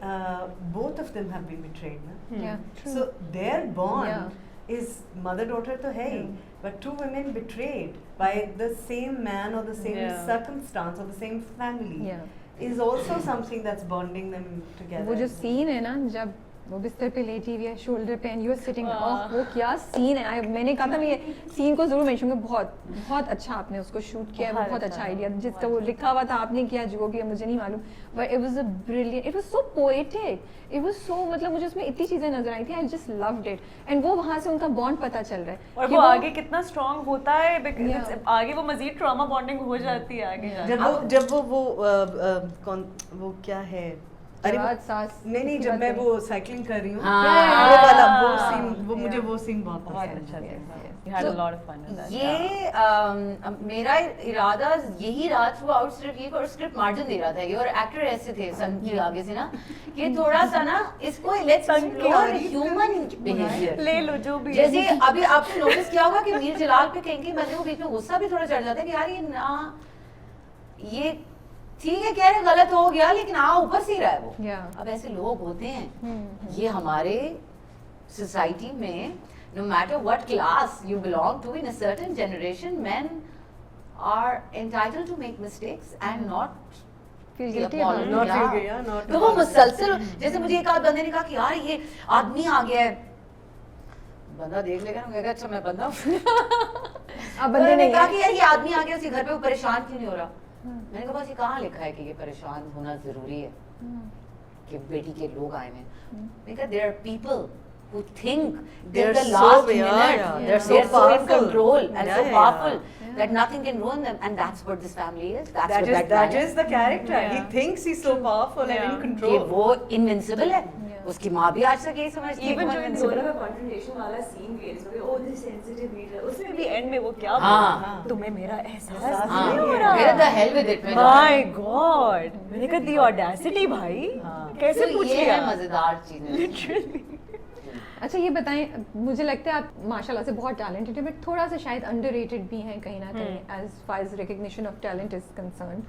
both of them have been betrayed ना, Yeah, true. So there Yeah. Bond is mother daughter तो है ही, but two women betrayed by the same man और द सेम Yeah. सर्कमस्टांस और the same family Yeah. is also something that's bonding them together. वो जो scene है ना जब वो बिस्तर पे लेटी हुई है शोल्डर पे एंड यू आर सिटिंग, हाँ। वो क्या सीन है। मैंने कहा था मैं ये सीन को जरूर मेंशन करूंगा। बहुत अच्छा आपने उसको शूट किया है, वो बहुत अच्छा आइडिया जिसका वो लिखा हुआ था आपने किया, जो भी है मुझे नहीं मालूम, but it was a brilliant, it was so poetic, it was सो, मतलब मुझे उसमें इतनी चीजें नजर आई थी, I just loved it. And वो वहां से उनका बॉन्ड पता चल रहा है और कि वो आगे कितना स्ट्रांग होता है, because Yeah. it's- आगे वो मजीद ट्रॉमा बॉन्डिंग हो जाती है आगे जाके। जब वो कौन वो क्या है, अरे जवाद सास नहीं की जब बात मैं करें। वो साइकिलिंग कर रही हूँ, हाँ। वो वाला वो सीन, वो Yeah. मुझे वो सीन बहुत बहुत पसंद अच्छा है। था। You had a lot of fun with that. ये मेरा इरादा यही रहा थ्रू आउट स्क्रिप्ट, ये और स्क्रिप्ट मार्जिन दे रहा था ये, और एक्टर ऐसे थे सन की आगे से ना कि थोड़ा सा ना इसको लेट्स सन की एक्सप्लोर आगे। Human behaviour. ले लो जो भी है। जैसे अभी आपने नोटिस किया होगा कि मीर जलाल पे कहीं बंदे को बीच में गुस्सा भी थोड़ा चढ़ जाता है कि यार ये ना, ये ठीक है कह रहे गलत हो गया लेकिन ऊपर से ही रहा है वो। Yeah. अब ऐसे लोग होते हैं, ये हमारे सोसाइटी में no matter what class you belong to, in a certain generation men are entitled to make mistakes and not Feel be guilty apologized. about it. Not feel- yeah, not तो वो apologize. मुसलसल, जैसे मुझे एक आध बंदे ने कहा कि यार ये आदमी आ गया है, बंदा देख लेगा ना, कहेगा अच्छा मैं बंदा हूँ। अब तो बंदे मैंने नहीं कहा है। कि यार ये आदमी आ गया उसके घर पे, वो परेशान क्यों नहीं हो रहा? मैंने कहा बस ये कहाँ लिखा है कि ये परेशान होना जरूरी है कि बेटी के लोग आए हैं। मैंने कहा there are people who think they're the They're last so- yeah, minute, yeah. they're So so in powerful. control and Yeah, so yeah, powerful yeah. that nothing can ruin them, and that's what this family is. That's That what is that that man is the character. Yeah. He thinks he's so powerful and Yeah. in कि control. वो invincible है। उसकी माँ भी आज तक यही समझती है। Even वो जो इन invincible दोनों है। का confrontation वाला scene भी है, इसमें भी, oh this sensitive reader, उसमें भी end में वो क्या हाँ। बोलता है, तुम्हें मेरा एहसास हाँ, नहीं हो रहा। मेरा the hell with it में My God, मैंने कहा the audacity भाई, कैसे तो पूछ ये लिया? है मजेदार चीजें। Literally. अच्छा ये बताएं, मुझे लगता है आप माशाल्लाह से बहुत टैलेंटेड है, बट थोड़ा सा शायद अंडररेटेड भी हैं कहीं ना कहीं as far as recognition of talent is concern.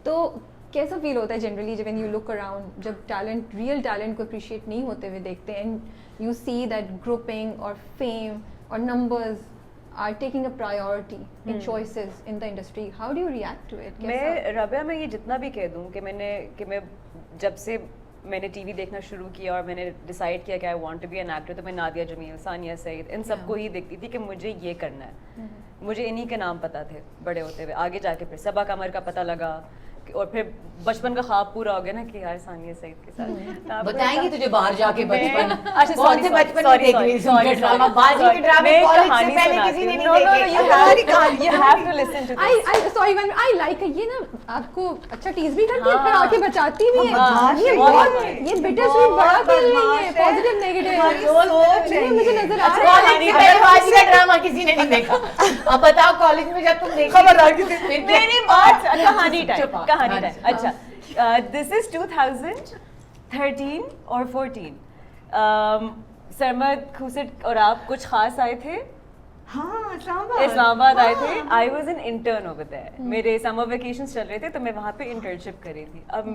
तो कैसा फील होता है जनरली जब व्हेन यू लुक अराउंड, जब टैलेंट, रियल टैलेंट को अप्रिशिएट नहीं होते हुए देखते हैं and you see that grouping और फेम और numbers are taking a priority in choices in the industry, how do you react to it? मैं रबिया, मैं ये जितना भी कह दूं कि मैं जब से मैंने टीवी देखना शुरू किया और मैंने डिसाइड किया कि I want to be an actor, तो मैं नादिया जमील, सानिया सईद, इन सबको ही देखती थी कि मुझे ये करना है। मुझे इन्हीं के नाम पता थे बड़े होते हुए। आगे जाके फिर सबा कमर का पता लगा और फिर बचपन का ख्वाब पूरा हो गया ना कि यार सानिया सईद के साथ बताएंगी तुझे बाहर जाके बचपन। अच्छा, कौन से बचपन में देख रही थी उनके ड्रामा? बाजी के ड्रामे कॉलेज से पहले किसी ने नहीं देखे। you have to listen to this. Sorry, I like ये ना आपको अच्छा टीज भी करती है, फिर हाँ। आके बचाती भी है। हाँ, ये बहुत बहुत, बहुत। ये बिटर स्वीट बड़ा खेल रही है, पॉजिटिव नेगेटिव। नहीं, मुझे नजर आ रहा है। कॉलेज से पहले बाजी का ड्रामा किसी ने नहीं देखा। अब बताओ कॉलेज में जब तुम देखी खबरदार किसी मेरी बात कहानी टाइम, चुप। कहानी टाइम। अच्छा, दिस इज 2013 और 14। सरमद खुसट और आप कुछ खास आए थे हाँ, इस्लामाबाद आए थे। I was an intern over there. मेरे समर वेकेशंस चल रहे थे तो मैं वहाँ पे इंटर्नशिप कर रही थी। अब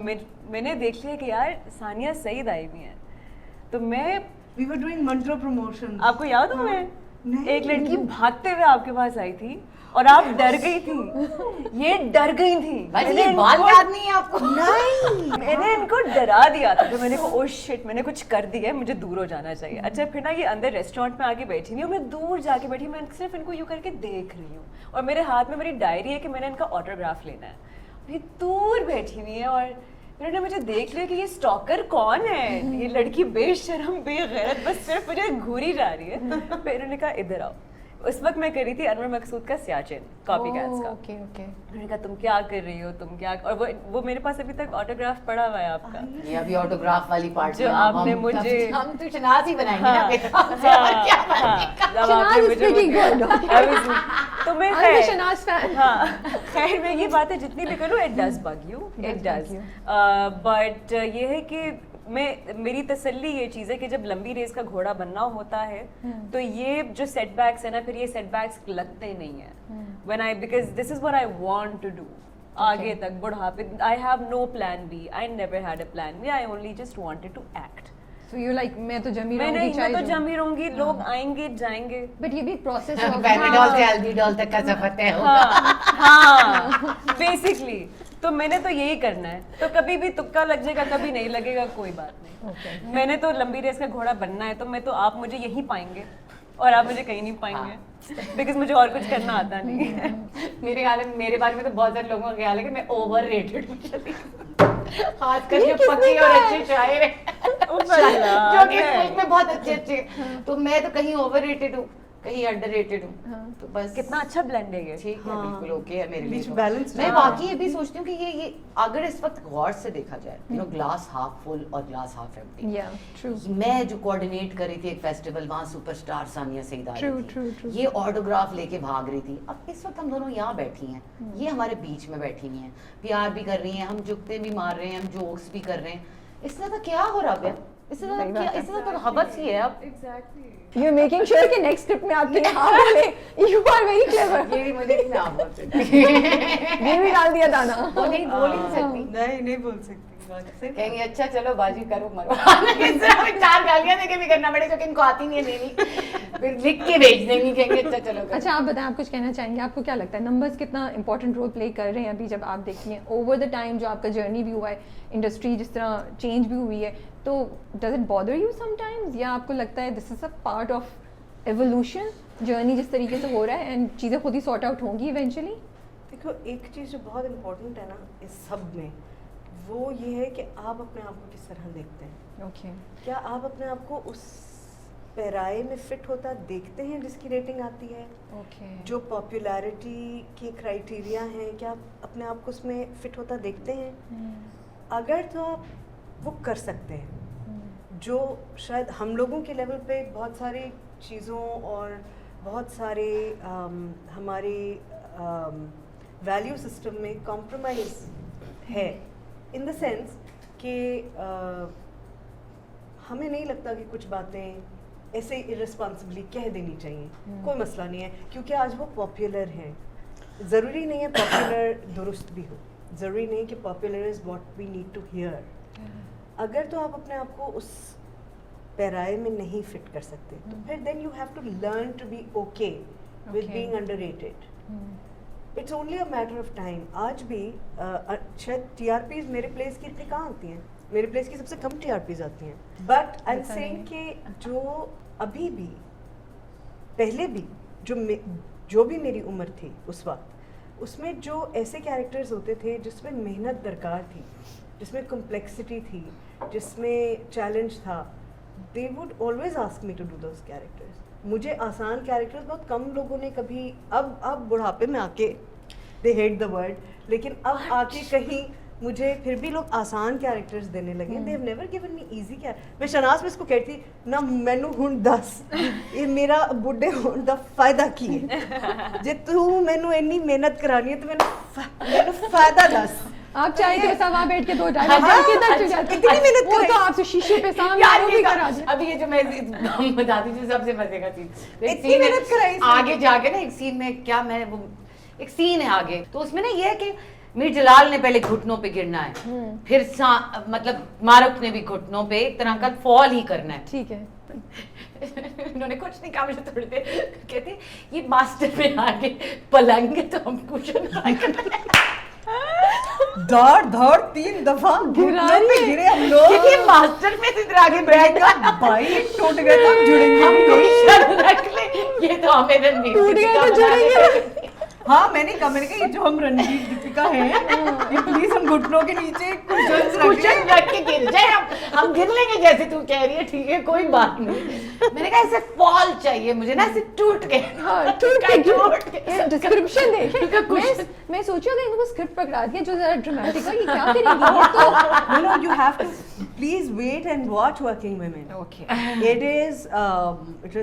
मैंने देख लिया कि यार सानिया सईद आई हुई हैं, तो मैं We were doing मंत्रो प्रमोशन। आपको याद हूँ मैं नहीं। एक लड़की भागते हुए आपके पास आई थी और आप डर गई थी। ये डर गई थी। भाई मैंने ये बात इनको- याद नहीं है आपको? नहीं, मैंने इनको डरा दिया था। तो मैंने कहा ओह शिट, मैंने कुछ कर दिया है, मुझे दूर हो जाना चाहिए। अच्छा, फिर ना ये अंदर रेस्टोरेंट में आके बैठी हुई हूँ, मैं दूर जाके बैठी, मैं सिर्फ इनको यूँ करके देख रही हूँ और मेरे हाथ में मेरी डायरी है कि मैंने इनका ऑटोग्राफ लेना है। ये दूर बैठी हुई है और इन्होंने मुझे देख लिया कि ये स्टॉकर कौन है, ये लड़की बेशरम बेगैरत बस सिर्फ मुझे घूरी जा रही है। फिर इन्होंने कहा इधर आओ। उस वक्त मैं कर रही थी अनवर मकसूद का सियाचिन, कॉपी कैट्स का। Okay okay. मैंने कहा तुम क्या कर रही हो, तुम क्या, और वो मेरे पास अभी तक ऑटोग्राफ पड़ा हुआ है आपका। ये अभी ऑटोग्राफ वाली पार्ट जो आपने मुझे- हम तो शनाज ही बनाएंगे ना हाँ, बेटा, हमसे और क्या बनेगा? जब शनाज आपने is मुझे pretty good, तो मैं I'm a शनाज fan. हाँ, खैर मैं ये बातें जितनी भी करूँ it does bug you, it does, but ये है कि मेरी तसल्ली ये चीज़ है कि जब लंबी रेस का घोड़ा बनना होता है तो ये जो सेटबैक्स है ना, फिर ये सेटबैक्स लगते नहीं है when I, because this is what I want to do आगे तक बुढ़ापे। I have no plan B, I never had a plan B, I only just wanted to act. So you like मैं तो जमी मैं रहूंगी, नहीं, मैं तो चाहे जमी रहूंगी, लोग आएंगे जाएंगे। बट ये भी प्रोसेस पैराडॉल से हल्दीडॉल तक का सफर तय होगा। हाँ, बेसिकली तो मैंने तो यही करना है। तो कभी भी तुक्का लग जाएगा, कभी नहीं लगेगा, कोई बात नहीं। मैंने तो लंबी रेस का घोड़ा बनना है, तो मैं तो आप मुझे यहीं पाएंगे और आप मुझे कहीं नहीं पाएंगे, बिकॉज मुझे और कुछ करना आता नहीं है। मेरे ख्याल में, मेरे बारे में तो बहुत सारे लोगों का ख्याल है कि मैं ओवर रेटेड हूँ। खासकर जो पक्की और अच्छे शायर हैं, जो कि स्कूल में बहुत अच्छे अच्छे, तो मैं तो कहीं ओवर रेटेड हूँ, कहीं अंडर रेटेड हूँ। तो बस कितना अच्छा ब्लेंड है ये। ठीक है, बिल्कुल ओके है मेरे लिए बीच तो। balance मैं है। वाकई ये भी सोचती हूँ कि ये अगर इस वक्त गौर से देखा जाए, you know, glass half full और ग्लास हाफ एम्प्टी। या ट्रू मैं जो कोऑर्डिनेट कर रही थी एक फेस्टिवल, वहाँ सुपरस्टार सानिया सईद आ True, रही true, थी, true. ये ऑटोग्राफ लेके भाग रही थी। अब इस वक्त हम दोनों यहाँ बैठी हैं, ये हमारे बीच में बैठी हुई हैं, प्यार भी कर रही हैं, हम जुगते भी मार रहे हैं, हम जोक्स भी कर रहे हैं। इससे ज्यादा क्या हो रहा है? इससे ज्यादा क्या, इससे ज्यादा तो हवस ही है अब। यू आर मेकिंग श्योर कि नेक्स्ट ट्रिप में आपके हाँ बोले। You are very clever. ये भी मुझे नहीं आप बोल सकती। ये भी डाल दिया दाना। वो नहीं बोल ही नहीं सकती। नहीं बोल सकती। कहेंगे अच्छा चलो बाजी करो मरो। इस तरह हमें 4 गालियां देके भी करना पड़ेगा क्योंकि इनको आती नहीं है देनी, फिर लिख के भेज देंगे, कहेंगे अच्छा चलो करो। अच्छा आप बताएं, आप कुछ कहना चाहेंगे? आपको क्या लगता है नंबर्स कितना इंपॉर्टेंट रोल प्ले कर रहे हैं अभी जब आप देखती हैं ओवर द टाइम जो आपका जर्नी भी हुआ है, इंडस्ट्री जिस तरह चेंज भी हुई है, तो does it bother you sometimes, या आपको लगता है this is a part of evolution, journey जिस तरीके से हो रहा है एंड चीज़ें खुद ही सॉर्ट आउट होंगी इवेंचुअली? देखो, एक चीज़ जो बहुत इम्पोर्टेंट है ना इस सब में, वो ये है कि आप अपने आप को किस तरह देखते हैं। ओके क्या आप अपने आप को उस पैराए में फिट होता देखते हैं जिसकी रेटिंग आती है? ओके जो पॉपुलैरिटी के क्राइटेरिया हैं, क्या आप अपने आप को उसमें फिट होता देखते हैं? अगर तो आप वो कर सकते हैं, जो शायद हम लोगों के लेवल पे बहुत सारी चीज़ों और बहुत सारे हमारे वैल्यू सिस्टम में कॉम्प्रोमाइज़ है, इन द सेंस कि हमें नहीं लगता कि कुछ बातें ऐसे इररिस्पॉन्सिबली कह देनी चाहिए। कोई मसला नहीं है क्योंकि आज वो पॉपुलर हैं, ज़रूरी नहीं है पॉपुलर दुरुस्त भी हो। ज़रूरी नहीं कि popular is what we need to hear. अगर तो आप अपने आप को उस पैराए में नहीं फिट कर सकते तो फिर then you have to learn to be okay with Okay. Being underrated. It's only a matter of time. आज भी शायद टीआरपीज मेरे प्लेस की इतनी कहाँ आती हैं, मेरे प्लेस की सबसे कम टीआरपीज आती हैं, बट आई एम पता सेइंग नहीं। कि जो अभी भी पहले भी जो भी मेरी उम्र थी उस वक्त, उसमें जो ऐसे कैरेक्टर्स होते थे जिसमें मेहनत दरकार थी, जिसमें कॉम्प्लेक्सिटी थी, जिसमें चैलेंज था, they would always ask me to do those characters. मुझे आसान कैरेक्टर्स बहुत कम लोगों ने कभी, अब बुढ़ापे में आके दे हेट द वर्ड, लेकिन अब आके कहीं मुझे फिर भी लोग आसान कैरेक्टर्स देने लगे। They have never given me easy character. मैं शनाज में इसको कहती ना, मैनू हुण दस ये मेरा बुढ़े होने दा फायदा की है, जे तू मैनू इन्नी मेहनत करानी है तो मैनू फायदा दस। आप चाहे तो ऐसा वहाँ बैठ के 2 डायलॉग हाँ, किधर चल जाते इतनी मेहनत वो करें। तो आपसे शीशे पे सामने यार वो ये भी करा दे। अभी ये जो मैं बताती थी सबसे मजे का सीन, इतनी मेहनत कराई इसने। आगे जाके ना एक सीन में क्या मैं वो एक सीन है आगे, तो उसमें ना ये है कि मीर जलाल ने पहले घुटनों पे गिरना है, फिर मतलब मारुफ ने भी घुटनों पे एक तरह का फॉल ही करना है। ठीक है। इन्होंने कुछ नहीं कहा, मुझे थोड़ी देर कहते ये मास्टर में आके पलंग है तो हम कुशन धड़ धड़ 3 दफा घुटनों पे गिरे हम लोग। क्योंकि मास्टर में इधर आगे बैठ का भाई टूट गए तो हम जुड़ेंगे। हम कुशन रख ले, ये तो हमें रणवीर टूट सिंह गए का तो बना जुड़ेंगे। दे। हाँ मैंने कहा ये जो हम रणजीत दीपिका हैं, ये प्लीज हम घुटनों के नीचे कुशन्स कुशन रखें। रख के गिर जाए, हम गिर लेंगे जैसे तू कह रही है, ठीक है कोई बात नहीं। मैंने कहा ऐसे फॉल चाहिए मुझे ना, ऐसे टूट के हाँ, टूट के टूट के डिस्क्रिप्शन देखें। मैं सोची अगर इनको स्क्रिप्ट पकड़ा दिया जो जरा ड्रामेटिक है, ये क्या करेंगी ये तो। No, you have to please wait and watch Working Women. Okay. It is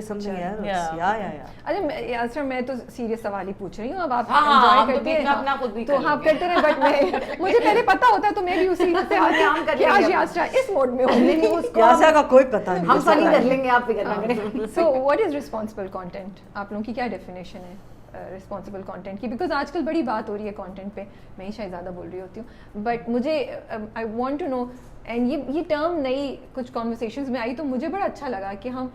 something else. Yeah. अरे यासर मैं तो सीरियस सवाल ही पूछ रही हूँ, अब आप हाँ, enjoy हम तो करते बीच में हैं, अपना खुद भी तो कर आप लेंगे। करते रहे, बट मुझे पहले पता होता है तो मैं भी उसी से आके हम कर कि आज लेंगे। यासर इस मोड में होंगे नहीं उसको। यासा का कोई पता नहीं। हम उसका फनी है। कर लेंगे, आप भी करना करें। So what is responsible content? आप लोगों की क्या डेफिनेशन है रिस्पॉन्सिबल कंटेंट की? बिकॉज आजकल बड़ी बात हो रही है कंटेंट पे, मैं ही शायद ज़्यादा बोल रही होती हूँ, बट मुझे I want to know, and ये टर्म नई कुछ कॉन्वर्सेशंस में आई तो मुझे बड़ा अच्छा लगा कि हम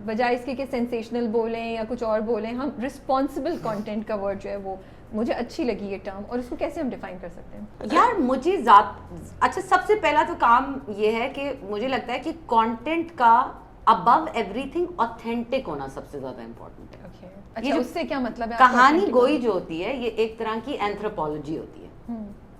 बजाय इसके कि सेंसेशनल बोलें या कुछ और बोलें, हम रिस्पॉन्सिबल कंटेंट का वर्ड जो है वो मुझे अच्छी लगी ये टर्म, और उसको कैसे हम डिफाइन कर सकते हैं? यार मुझे अच्छा सबसे पहला तो काम ये है कि मुझे लगता है कि कंटेंट का अबव एवरीथिंग ऑथेंटिक होना सबसे ज्यादा इम्पोर्टेंट है। Okay. ये अच्छा जो उससे क्या मतलब है? आपका कहानी authentic गोई होना? जो होती है ये एक तरह की एंथ्रोपोलॉजी होती है।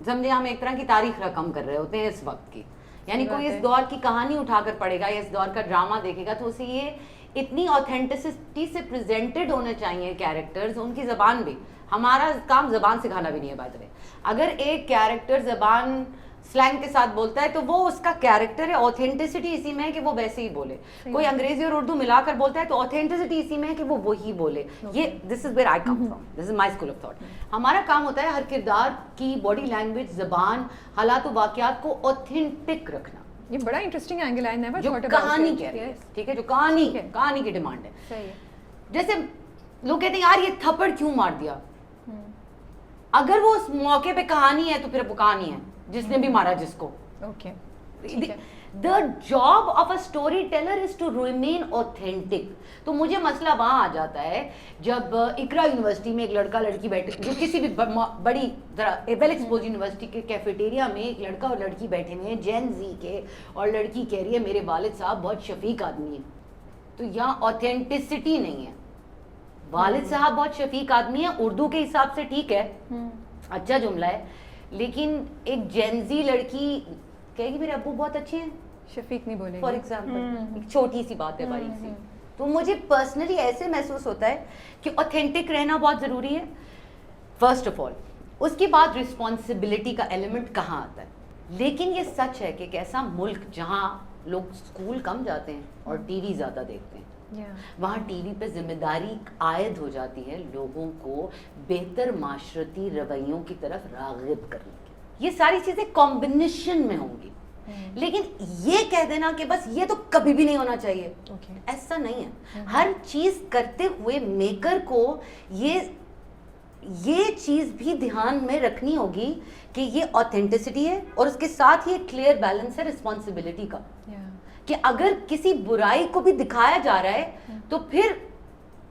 समझे, हम एक तरह की तारीख रकम कर रहे होते हैं इस वक्त की, यानी सही कोई बात इस है। दौर की कहानी उठाकर पढ़ेगा या इस दौर का ड्रामा देखेगा तो उसे ये इतनी ऑथेंटिसिटी से प्रेजेंटेड होने चाहिए कैरेक्टर्स, उनकी जबान भी। हमारा काम जबान सिखाना भी नहीं है बाय द वे। अगर एक कैरेक्टर जबान स्लैंग के साथ बोलता है तो वो उसका कैरेक्टर है, ऑथेंटिसिटी इसी में है कि वो वैसे ही बोले। कोई अंग्रेजी और उर्दू मिलाकर बोलता है तो ऑथेंटिसिटी इसी में है कि वो वही बोले। ये this is where I come from, this is my school of thought. हमारा काम होता है हर किरदार की बॉडी लैंग्वेज, जबान, हालात व वाकयात को ऑथेंटिक रखना, ये बड़ा इंटरेस्टिंग एंगल है, नेवर जो थॉट अबाउट कहानी कह रही है, ठीक है, जो कहानी ठीक है। कहानी की डिमांड है। सही है। जैसे लोग कहते हैं यार ये थप्पड़ क्यों मार दिया, अगर वो उस मौके पे कहानी है तो फिर वो कहानी है जिसने भी मारा जिसको। Okay. The job of a storyteller is to remain authentic. तो मुझे मसला वहां आ जाता है जब इकरा यूनिवर्सिटी में एक लड़का लड़की बैठे, जो किसी भी बड़ी वेल एक्सपोज यूनिवर्सिटी के कैफेटेरिया में एक लड़का और लड़की बैठे हुए हैं जेन जी के, और लड़की कह रही है मेरे वालिद साहब बहुत शफीक आदमी है। तो यहाँ ऑथेंटिसिटी नहीं है। वालिद साहब बहुत शफीक आदमी है उर्दू के हिसाब से ठीक है, अच्छा जुमला है, लेकिन एक जेनजी लड़की कहेगी मेरे अब्बू बहुत अच्छे हैं शफीक नहीं बोलेंगे फॉर एग्जाम्पल, एक छोटी सी बात है बारीक सी। तो मुझे पर्सनली ऐसे महसूस होता है कि ऑथेंटिक रहना बहुत ज़रूरी है फर्स्ट ऑफ ऑल। उसके बाद रिस्पॉन्सिबिलिटी का एलिमेंट कहाँ आता है। लेकिन ये सच है कि एक ऐसा मुल्क जहाँ लोग स्कूल कम जाते हैं और टीवी ज़्यादा देखते हैं, वहाँ टीवी पे जिम्मेदारी आयद हो जाती है लोगों को बेहतर माशरती रवैयों की तरफ राग़िब करने की। ये सारी चीज़ें कॉम्बिनेशन में होंगी, लेकिन ये कह देना कि बस ये तो कभी भी नहीं होना चाहिए, ऐसा नहीं है। हर चीज़ करते हुए मेकर को ये ये चीज भी ध्यान में रखनी होगी कि ये ऑथेंटिसिटी है और उसके साथ ही एक क्लियर बैलेंस है रिस्पॉन्सिबिलिटी का, कि अगर किसी बुराई को भी दिखाया जा रहा है तो फिर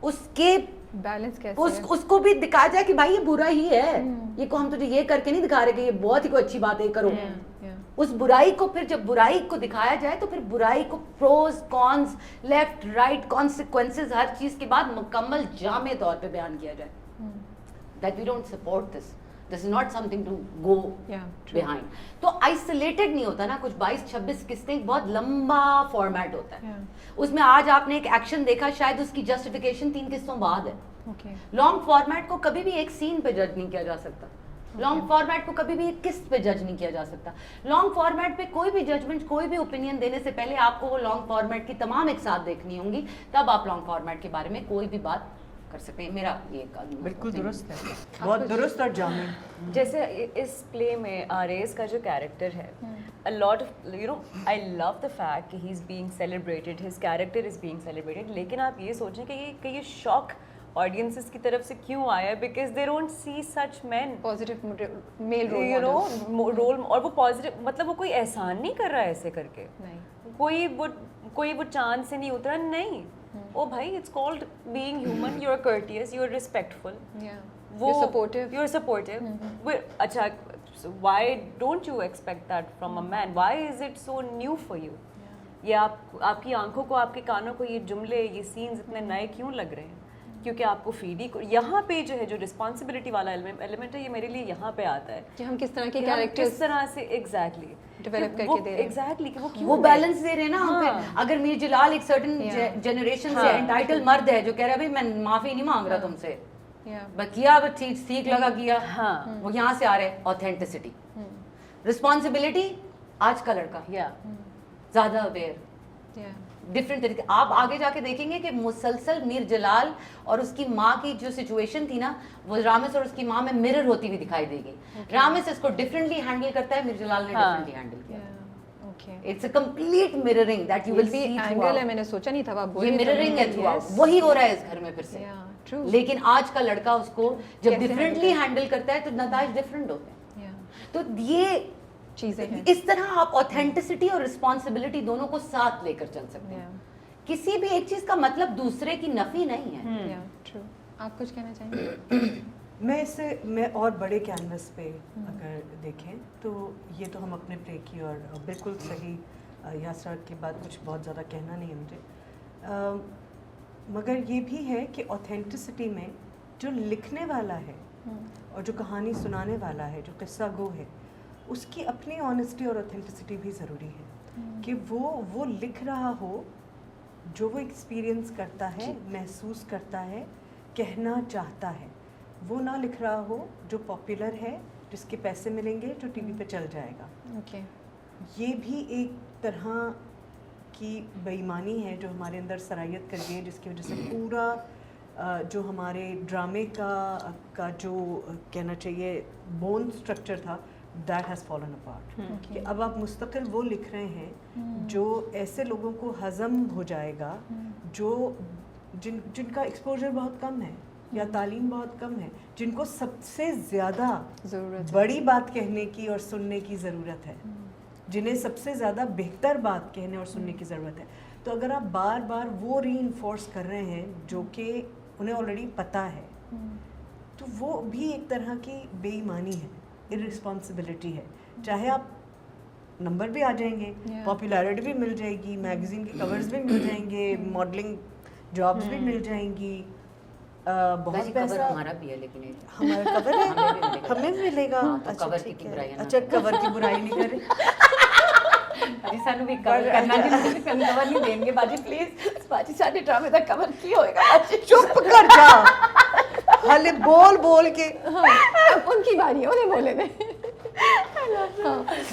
उसके बैलेंस कैसे उसको भी दिखाया जाए कि भाई ये बुरा ही है, ये को हम तुझे ये करके नहीं दिखा रहे कि ये बहुत ही कोई अच्छी बात है, करो। उस बुराई को फिर जब बुराई को दिखाया जाए तो फिर बुराई को pros cons left right consequences हर चीज के बाद मुकम्मल जामे तौर पे बयान किया जाए that we don't support this is not something to go behind. तो आइसोलेटेड नहीं होता ना, कुछ 22-26 किस्तें बहुत लंबा फॉर्मेट होता है। उसमें आज आपने एक एक्शन देखा, शायद उसकी जस्टिफिकेशन 3 किस्तों बाद है। लॉन्ग फॉर्मेट को कभी भी एक सीन पे जज नहीं किया जा सकता, लॉन्ग फॉर्मेट को कभी भी एक किस्त पे जज नहीं किया जा सकता। लॉन्ग फॉर्मेट पे कोई भी जजमेंट, कोई भी ओपिनियन देने से पहले आपको वो लॉन्ग फॉर्मेट की तमाम एक साथ देखनी होंगी, तब आप लॉन्ग फॉर्मेट के बारे में कोई भी बात कर सकते हैं। मेरा ये बिल्कुल दुरुस्त है, बहुत दुरुस्त और जामिन। जैसे इस प्ले में आरेज का जो कैरेक्टर है, a lot of you know I love the fact कि he is being celebrated, his character is being celebrated, लेकिन आप ये सोचें कि ये शॉक ऑडियंसेस की तरफ से क्यों आया, because they don't see such man positive male role, you know role, और वो पॉजिटिव मतलब वो कोई एहसान नहीं कर रहा है ऐसे करके, नहीं कोई वो चांद से नहीं उतरा, नहीं। ओ भाई, it's called being human, you are courteous, you are respectful, वो यू आर सपोर्टिव। अच्छा, why don't you expect that from a man, why is it so new for you? ये आपकी आंखों को, आपके कानों को ये जुमले, ये सीन्स इतने नए क्यों लग रहे हैं? क्योंकि आपको फीडी को यहाँ पे जो है, जो रिस्पॉन्सिबिलिटी वाला एलिमेंट है, ये मेरे लिए यहाँ पे आता है कि हम किस तरह के कैरेक्टर्स किस तरह से एग्जैक्टली डेवलप करके दे रहे हैं, एग्जैक्टली कि वो क्यों वो बैलेंस दे रहे हैं ना हम पे। हाँ। अगर मीर जलाल एक सर्टेन जनरेशन से एंटाइटल मर्द है जो कह रहा है भाई मैं माफी नहीं मांग रहा तुमसे, बस किया, बस ठीक लगा किया, हाँ। वो यहाँ से आ रहे हैं ऑथेंटिसिटी, रिस्पॉन्सिबिलिटी। आज का लड़का ज्यादा अवेयर, डिफरेंट तरीके। आप आगे जाके देखेंगे कि मुसलसल मीर जलाल और उसकी माँ की जो सिचुएशन थी ना, वो रामिस और उसकी माँ में मिरर होती हुई दिखाई देगी। रामिस इसको डिफरेंटली हैंडल करता है, मीर जलाल ने डिफरेंटली हैंडल किया। It's a complete mirroring that you will see angle है, मैंने सोचा नहीं था आप बोल ये रहे थे। मिररिंग है थ्रूआउट, वही हो रहा है इस घर में फिर से। लेकिन आज का लड़का उसको जब डिफरेंटली हैंडल करता है तो नताइज डिफरेंट होते हैं। तो ये चीजें हैं, इस तरह आप ऑथेंटिसिटी और रिस्पॉन्सिबिलिटी दोनों को साथ लेकर चल सकते हैं। किसी भी एक चीज का मतलब दूसरे की नफी नहीं है। ट्रू। आप कुछ कहना चाहेंगे? मैं और बड़े कैनवस पे अगर देखें तो ये तो हम अपने प्ले की, और बिल्कुल सही यासरा के बाद कुछ बहुत ज़्यादा कहना नहीं है मुझे, मगर ये भी है कि ऑथेंटिसिटी में जो लिखने वाला है और जो कहानी सुनाने वाला है, जो किस्सा गो है, उसकी अपनी ऑनेस्टी और ऑथेंटिसिटी भी ज़रूरी है कि वो लिख रहा हो जो वो एक्सपीरियंस करता है, महसूस करता है, कहना चाहता है। वो ना लिख रहा हो जो पॉपुलर है, जिसके पैसे मिलेंगे, जो टीवी पे चल जाएगा। ये भी एक तरह की बेईमानी है जो हमारे अंदर सरायत कर गई है, जिसकी वजह से पूरा जो हमारे ड्रामे का जो कहना चाहिए बोन स्ट्रक्चर था, दैट हैज़ फॉलन अपार्ट। कि अब आप मुस्तकिल वो लिख रहे हैं जो ऐसे लोगों को हज़म हो जाएगा जो जिनका एक्सपोजर बहुत कम है या तालीम बहुत कम है, जिनको सबसे ज़्यादा बड़ी बात कहने की और सुनने की ज़रूरत है, जिन्हें सबसे ज़्यादा बेहतर बात कहने और सुनने की ज़रूरत है। तो अगर आप बार बार वो रीइंफोर्स कर रहे हैं जो कि उन्हें ऑलरेडी पता है, तो वो भी एक तरह की बेईमानी है, इररिस्पॉन्सिबिलिटी है। चाहे आप नंबर भी आ जाएंगे, पॉपुलैरिटी भी मिल जाएगी, मैगजीन के कवर्स भी मिल जाएंगे, मॉडलिंग जॉब्स भी मिल जाएंगी, बहुत पैसा हमारा भी है, लेकिन हमारा कवर है, हमें भी मिलेगा। तो कवर की बुराई है ना। अच्छा, कवर की बुराई नहीं कर रही। बाजी सानू भी कवर करना नहीं, कवर नहीं देंगे बाजी, प्लीज। बाजी साडे ड्रामे दा कवर की होएगा बाजी? चुप कर जा, हाले बोल के। अब उनकी बारी है, उन्हें बोले दे।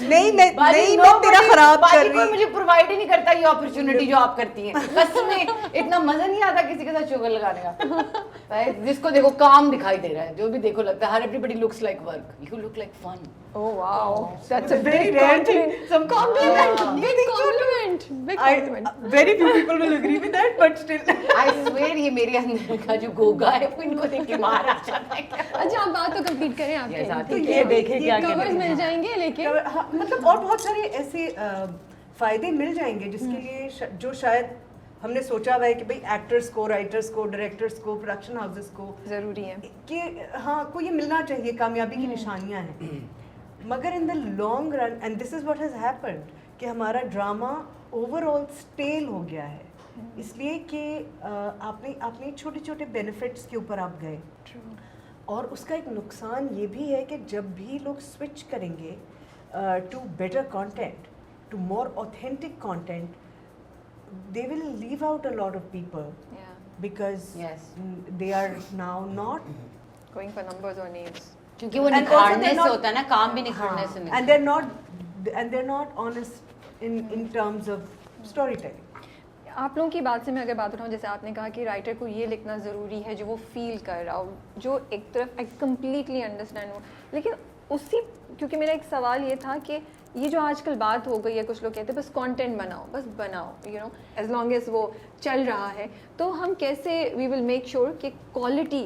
नहीं मैं तेरा खराब कर रही। मुझे प्रोवाइड ही नहीं करता ये अपॉर्चुनिटी जो आप करती हैं। बस में इतना मजा नहीं आता किसी के साथ शुगर लगाने का। जिसको देखो काम दिखाई दे रहा है, जो भी देखो लगता है हर everybody looks like work, you look like fun. Oh wow, that's a very big rare compliment. thing. Some compliment. Big compliment. compliment, big compliment. Very few people will agree with that, but still. I swear ये मेरे अंदर का जो गोगा है वो इनको देख के बाहर आ जाता है। अच्छा आप बात तो कंप्लीट करें आपके। Yes, आती तो है। ये देखें क्या क्या कवर्स देखें। मिल जाएंगे लेकिन हाँ, मतलब और बहुत सारे ऐसे फायदे मिल जाएंगे जिसके लिए जो शायद हमने सोचा हुआ है कि भाई एक्टर्स को, राइटर्स को, डायरेक्टर्स को, प्रोडक्शन हाउसेस को जरूरी है कि हाँ को ये मिलना चाहिए, कामयाबी की निशानियां हैं। मगर in the long run, and this is what has happened, कि हमारा ड्रामा ओवरऑल स्टेल हो गया है, इसलिए कि आपने छोटे छोटे बेनिफिट्स के ऊपर आप गए। और उसका एक नुकसान ये भी है कि जब भी लोग स्विच करेंगे to better content, to more authentic content, they will leave out a lot of people because Yes. they are now not, going for numbers or names. क्योंकि वो and also निखारने they're से not- होता है ना, काम भी निखारने से and they're not honest in terms of storytelling. आप लोगों की बात से मैं अगर बात उठाऊँ, जैसे आपने कहा कि राइटर को ये लिखना ज़रूरी है जो वो फील कर रहा हो, जो एक तरफ आई कम्प्लीटली अंडरस्टैंड हो, लेकिन उसी, क्योंकि मेरा एक सवाल ये था कि ये जो आजकल बात हो गई है, कुछ लोग कहते हैं बस कंटेंट बनाओ, बस बनाओ, you know, as long as वो चल रहा है, तो हम कैसे वी विल मेक श्योर कि क्वालिटी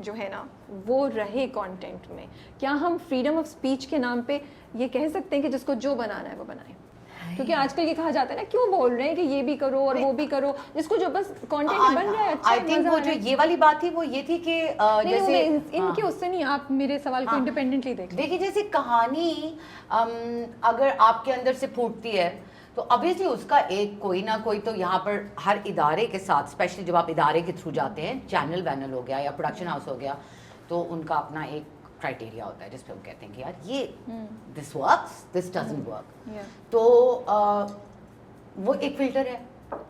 जो है ना वो रहे कंटेंट में? क्या हम फ्रीडम ऑफ स्पीच के नाम पे ये कह सकते हैं कि जिसको जो बनाना है वो बनाए? क्योंकि आजकल ये कहा जाता है ना, क्यों बोल रहे हैं कि ये भी करो और वो भी करो, जिसको जो बस कंटेंट बन रहा है अच्छा आई थिंक मजा वो आ रहा जो है। ये वाली बात थी वो ये थी कि नहीं, वो जैसे मैं इनके उससे नहीं, आप मेरे सवाल को इंडिपेंडेंटली देख लें। देखिए जैसे कहानी अगर आपके अंदर से फूटती है तो ऑब्वियसली उसका एक कोई ना कोई तो यहाँ पर हर इदारे के साथ, स्पेशली जब आप इदारे के थ्रू जाते हैं, चैनल वैनल हो गया या प्रोडक्शन हाउस हो गया, तो उनका अपना एक क्राइटेरिया होता है जिस पे वो कहते हैं कि यार ये this works, this doesn't work. तो वो एक फिल्टर है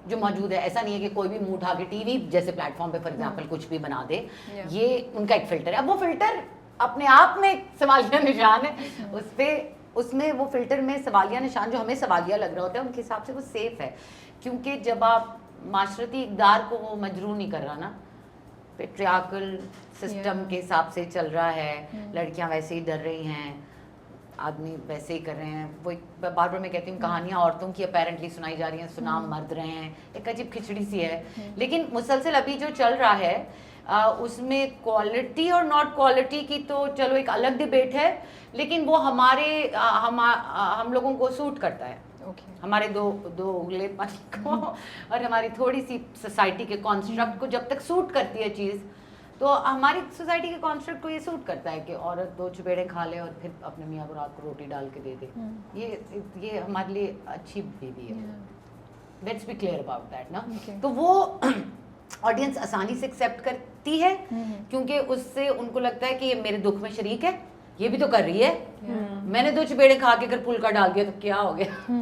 जो मौजूद है। ऐसा नहीं है कि कोई भी मुंह उठा के टीवी जैसे प्लेटफॉर्म पे फॉर एग्जांपल कुछ भी बना दे, ये उनका एक फिल्टर है। अब वो फिल्टर अपने आप में एक सवालिया निशान है, उस पे उसमें वो फिल्टर में सवालिया निशान जो हमें सवालिया लग रहा होता है उनके हिसाब से वो सेफ है, क्योंकि जब आप माशरती इक़दार को वो मजरूर नहीं कर रहा ना, पेट्रियार्कल सिस्टम के हिसाब से चल रहा है, लड़कियां वैसे ही डर रही हैं, आदमी वैसे ही कर रहे हैं। वो बार बार मैं कहती हूँ कहानियाँ औरतों की अपेरेंटली सुनाई जा रही हैं, सुना मर्द रहे हैं, एक अजीब खिचड़ी सी है। लेकिन मुसलसल अभी जो चल रहा है उसमें क्वालिटी और नॉट क्वालिटी की तो चलो एक अलग डिबेट है, लेकिन वो हम लोगों को सूट करता है। हमारे दो उगलेपन को और हमारी थोड़ी सी सोसाइटी के कॉन्स्ट्रक्ट को जब तक सूट करती है चीज़, तो हमारी सोसाइटी के कॉन्स्ट्रक्ट को ये सूट करता है कि औरत दो चुपेड़े खा ले और फिर अपने मियाँ को रात को रोटी डाल के दे दे। ये हमारे लिए अच्छी बीवी है। Let's be clear about that ना। तो वो ऑडियंस आसानी से एक्सेप्ट करती है क्योंकि उससे उनको लगता है कि ये मेरे दुख में शरीक है, ये भी तो कर रही है। मैंने दो चुपेड़े खा के अगर फुलका डाल दिया तो क्या हो गया?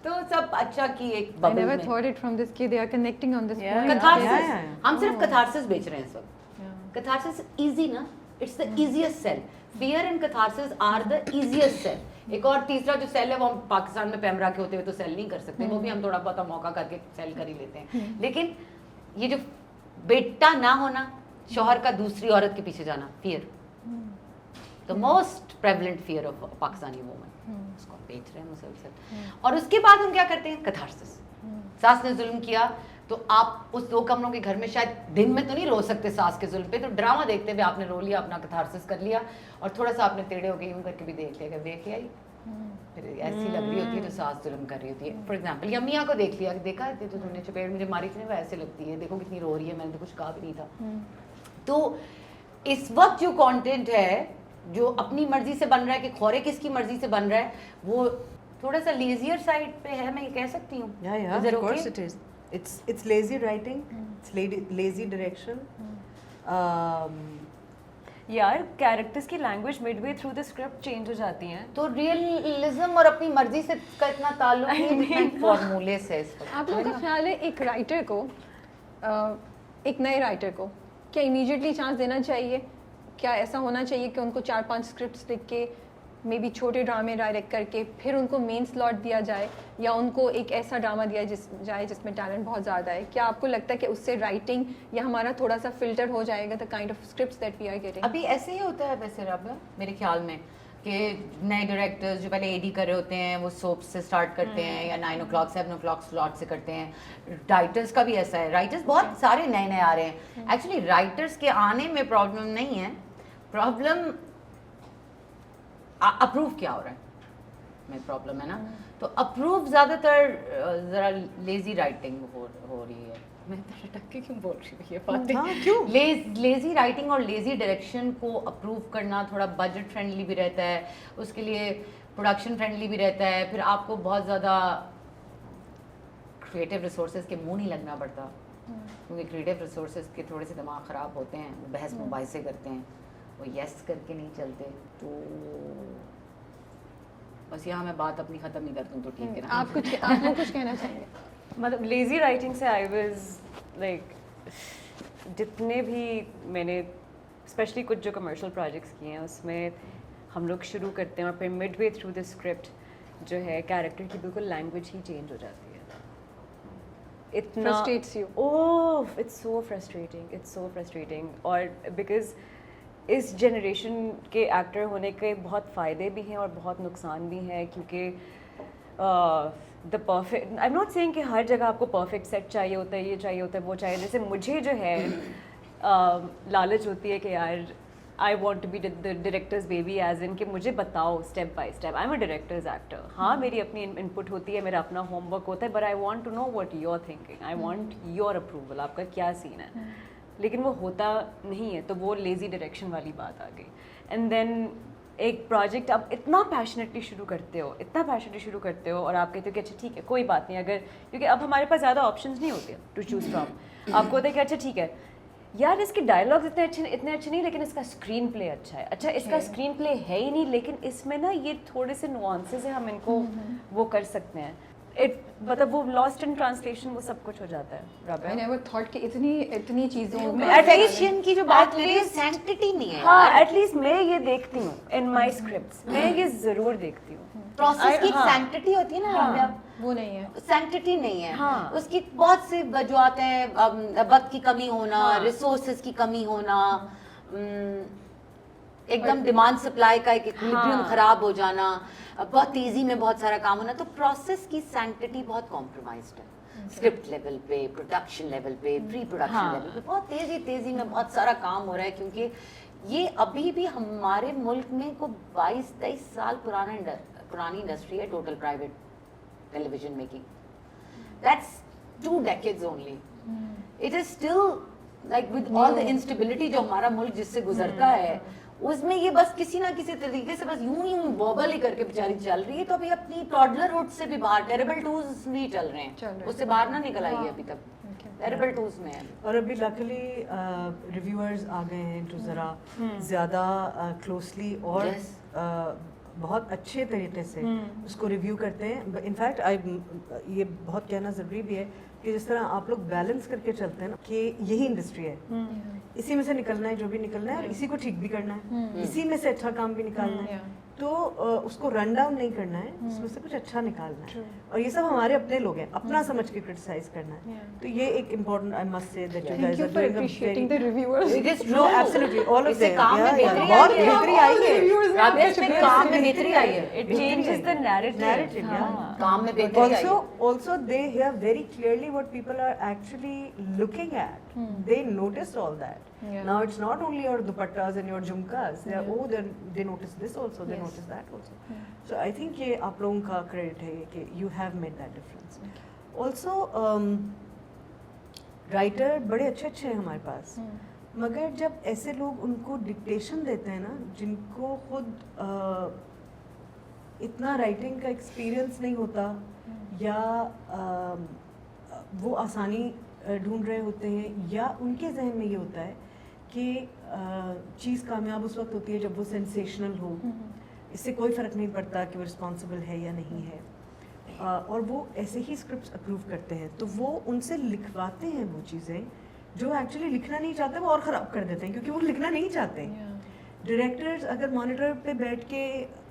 तो सब अच्छा की एक I बबल never में thought it from this कि they are connecting on this point. Catharsis, हम सिर्फ कैथारसिस बेच रहे हैं इस वक्त। कैथारसिस इजी ना, it's the easiest sell. Fear and catharsis are the easiest sell. एक और तीसरा जो सेल है वो हम पाकिस्तान में पैमरा के होते हुए तो सेल नहीं कर सकते, वो भी हम थोड़ा बहुत मौका करके सेल कर ही लेते हैं। लेकिन ये जो बेटा ना होना, शौहर का दूसरी औरत के पीछे जाना, fear, the most prevalent fear of Pakistani woman, उसको बेच रहे हैं मुसलसल। और उसके बाद हम क्या करते हैं? कैथारसिस। सास ने जुल्म किया तो आप उस दो कमरों के घर में शायद दिन में तो नहीं रो सकते सास के जुल्म पे, तो ड्रामा देखते हुए आपने रो लिया, अपना कैथारसिस कर लिया और थोड़ा सा आपने टेढ़े हो गए यूं करके भी देख लिया, देख लिया फिर ऐसी लग रही होती है जो सास जुल्म कर रही होती है। फॉर एग्जाम्पल या मियाँ को देख लिया, देखा है तो तुमने चपेट मुझे मारी थी, वो ऐसे लगती है, देखो कितनी रो रही है, मैंने तो कुछ कहा भी नहीं था। तो इस वक्त जो कंटेंट है जो अपनी मर्जी से बन रहा है कि खोरे किसकी मर्जी से बन रहा है, वो थोड़ा सा लेजियर साइड पे है, मैं ये कह सकती हूँ। of course it is. It's lazy writing, it's lazy direction. यार कैरेक्टर्स की language Midway through the script change हो जाती हैं। तो रियलिज्म और अपनी मर्जी से का इतना ताल्लुक नहीं फॉर्मूले से इस वक्त। आप लोगों का ख्याल है एक राइटर को, एक नए राइटर को क्या इमीडिएटली चांस देना चाहिए? क्या ऐसा होना चाहिए कि उनको 4-5 स्क्रिप्ट्स लिख के मे बी छोटे ड्रामे डायरेक्ट करके फिर उनको मेन स्लॉट दिया जाए, या उनको एक ऐसा ड्रामा दिया जाए जिसमें टैलेंट बहुत ज़्यादा है? क्या आपको लगता है कि उससे राइटिंग या हमारा थोड़ा सा फिल्टर हो जाएगा the kind of scripts that we are getting? अभी ऐसे ही होता है वैसे राबिया, मेरे ख्याल में कि नए डायरेक्टर्स जो पहले एडी कर रहे होते हैं वो सोप से स्टार्ट करते हैं या 9 o'clock 7 o'clock स्लॉट से करते हैं। राइटर्स का भी ऐसा है, राइटर्स बहुत सारे नए नए आ रहे हैं। एक्चुअली राइटर्स के आने में प्रॉब्लम नहीं है, प्रॉब्लम अप्रूव क्या हो रहा है में प्रॉब्लम है ना। तो अप्रूव ज़्यादातर ज़रा लेजी राइटिंग हो रही है। मैं तो टक्के क्यों बोल रही हूँ ये बातें? हाँ, क्यों? लेजी राइटिंग और लेजी डायरेक्शन को अप्रूव करना थोड़ा बजट फ्रेंडली भी रहता है, उसके लिए प्रोडक्शन फ्रेंडली भी रहता है, फिर आपको बहुत ज़्यादा क्रिएटिव रिसोर्सेज के मुंह नहीं लगना पड़ता, क्योंकि क्रिएटिव रिसोर्सेज के थोड़े से दिमाग ख़राब होते हैं, वो बहस मुबाहिसे करते हैं, वो यस करके नहीं चलते। तो बस यहाँ मैं बात अपनी ख़त्म नहीं करती हूँ तो ठीक है ना। आप लोग कुछ कहना चाहेंगे? मतलब लेज़ी राइटिंग से आई वाज लाइक, जितने भी मैंने स्पेशली कुछ जो कमर्शियल प्रोजेक्ट्स किए हैं उसमें हम लोग शुरू करते हैं और फिर मिडवे थ्रू द स्क्रिप्ट जो है कैरेक्टर की बिल्कुल लैंग्वेज ही चेंज हो जाती है। इतना Frustrates you. Oh it's so frustrating. और बिकॉज इस जनरेशन के एक्टर होने के बहुत फ़ायदे भी हैं और बहुत नुकसान भी हैं, क्योंकि the perfect, I am not saying कि हर जगह आपको परफेक्ट सेट चाहिए होता है, ये चाहिए होता है, वो चाहिए। जैसे मुझे जो है लालच होती है कि यार I want to be the director's baby, as in कि मुझे बताओ step by step. I am a director's actor, हाँ मेरी अपनी इनपुट होती है, मेरा अपना होमवर्क होता है, but I want to know what you are thinking, I want your approval, आपका क्या सीन है। लेकिन वो होता नहीं है, तो वो लेज़ी डायरेक्शन वाली बात आ गई। एंड देन एक प्रोजेक्ट आप इतना पैशनेटली शुरू करते हो और आप कहते हो कि अच्छा ठीक है कोई बात नहीं, अगर क्योंकि अब हमारे पास ज़्यादा ऑप्शंस नहीं होते टू चूज़ फ्रॉम। आपको होता है कि अच्छा ठीक है यार इसके डायलॉग्स इतने अच्छे नहीं, लेकिन इसका स्क्रीन प्ले अच्छा है। अच्छा इसका स्क्रीन प्ले है ही नहीं, लेकिन इसमें ना ये थोड़े से नुआंसेस हैं, हम इनको वो कर सकते हैं। मतलब वो लॉस्ट इन ट्रांसलेशन वो सब कुछ हो जाता है। I राबिया, never thought कि इतनी चीज़ों में परफेक्शन की जो बात ले रही है सैंक्टिटी नहीं है। हाँ एटलीस्ट मैं ये देखती हूँ इन माई स्क्रिप्ट्स, मैं ये ज़रूर देखती हूँ। प्रोसेस की हाँ। सैंक्टिटी होती है ना राबिया, वो नहीं है। सैंक्टिटी नहीं है। हाँ। उसकी बहुत से वजूहत हैं, वक्त की कमी होना, हाँ। रिसोर्सेज की कमी होना, एकदम डिमांड सप्लाई का एक इक्विलिब्रियम हाँ। खराब हो जाना, बहुत तेजी में बहुत सारा काम होना। तो प्रोसेस की सैंक्टिटी बहुत कॉम्प्रोमाइज्ड है, स्क्रिप्ट लेवल पे, प्रोडक्शन लेवल पे, प्री प्रोडक्शन हाँ। लेवल पे बहुत तेजी में बहुत सारा काम हो रहा है, क्योंकि ये अभी भी हमारे मुल्क में को 22-23 साल पुरानी इंडस्ट्री है total private television making. That's 2 decades only. It is still like with all the instability जो हमारा मुल्क जिससे गुजरता है, उसमें ये बस किसी ना किसी तरीके से बस यूं बॉबल ही करके बेचारी चल रही है। तो अभी अपनी टॉडलरहुड से भी बाहर, टेरेबल टूज नहीं चल रहे हैं, उससे बाहर ना निकल आई है अभी तक, टेरेबल टूज में है। और अभी लकीली रिव्यूअर्स आ गए हैं जो ज़रा ज़्यादा क्लोजली और Yes. बहुत अच्छे तरीके से उसको रिव्यू करते हैं। इनफैक्ट ये बहुत कहना ज़रूरी भी है कि जिस तरह आप लोग बैलेंस करके चलते हैं ना कि यही इंडस्ट्री है, इसी में से निकलना है जो भी निकलना है, और इसी को ठीक भी करना है, इसी में से अच्छा काम भी निकालना है। तो उसको रन डाउन नहीं करना है, उसमें से कुछ अच्छा निकालना है। और ये सब हमारे अपने लोग हैं, अपना समझ के क्रिटिसाइज करना है। तो ये एक important, I must say that you guys are doing appreciating the reviewers. It is no true. Absolutely all of इससे देम, काम में बेहतरी बहुत आई है। बेहतरी आई है। राबिया इसमें काम में बेहतरी आई है, It changes the narrative. Narrative, yeah. हाँ। काम में बेहतरी आई है। Also they hear very clearly what people are actually looking at. They notice all that. Yeah. Now it's not only your dupattas and your jhumkas. They are, they notice this also. They notice that also. So I think ये आप लोगों का credit है कि you have made that difference. Also writer बड़े अच्छे हैं हमारे पास. मगर जब ऐसे लोग उनको डिक्टेशन देते हैं ना, जिनको खुद इतना राइटिंग का एक्सपीरियंस नहीं होता, या वो आसानी ढूंढ रहे होते हैं, या उनके जहन में ये होता है कि चीज़ कामयाब उस वक्त होती है जब वो सेंसेशनल हो, इससे कोई फ़र्क नहीं पड़ता कि वो रिस्पॉन्सिबल है या नहीं है, और वो ऐसे ही स्क्रिप्ट्स अप्रूव करते हैं। तो वो उनसे लिखवाते हैं वो चीज़ें जो एक्चुअली लिखना नहीं चाहते, वो और ख़राब कर देते हैं, क्योंकि वो लिखना नहीं चाहते। डायरेक्टर्स अगर मॉनिटर पे बैठ के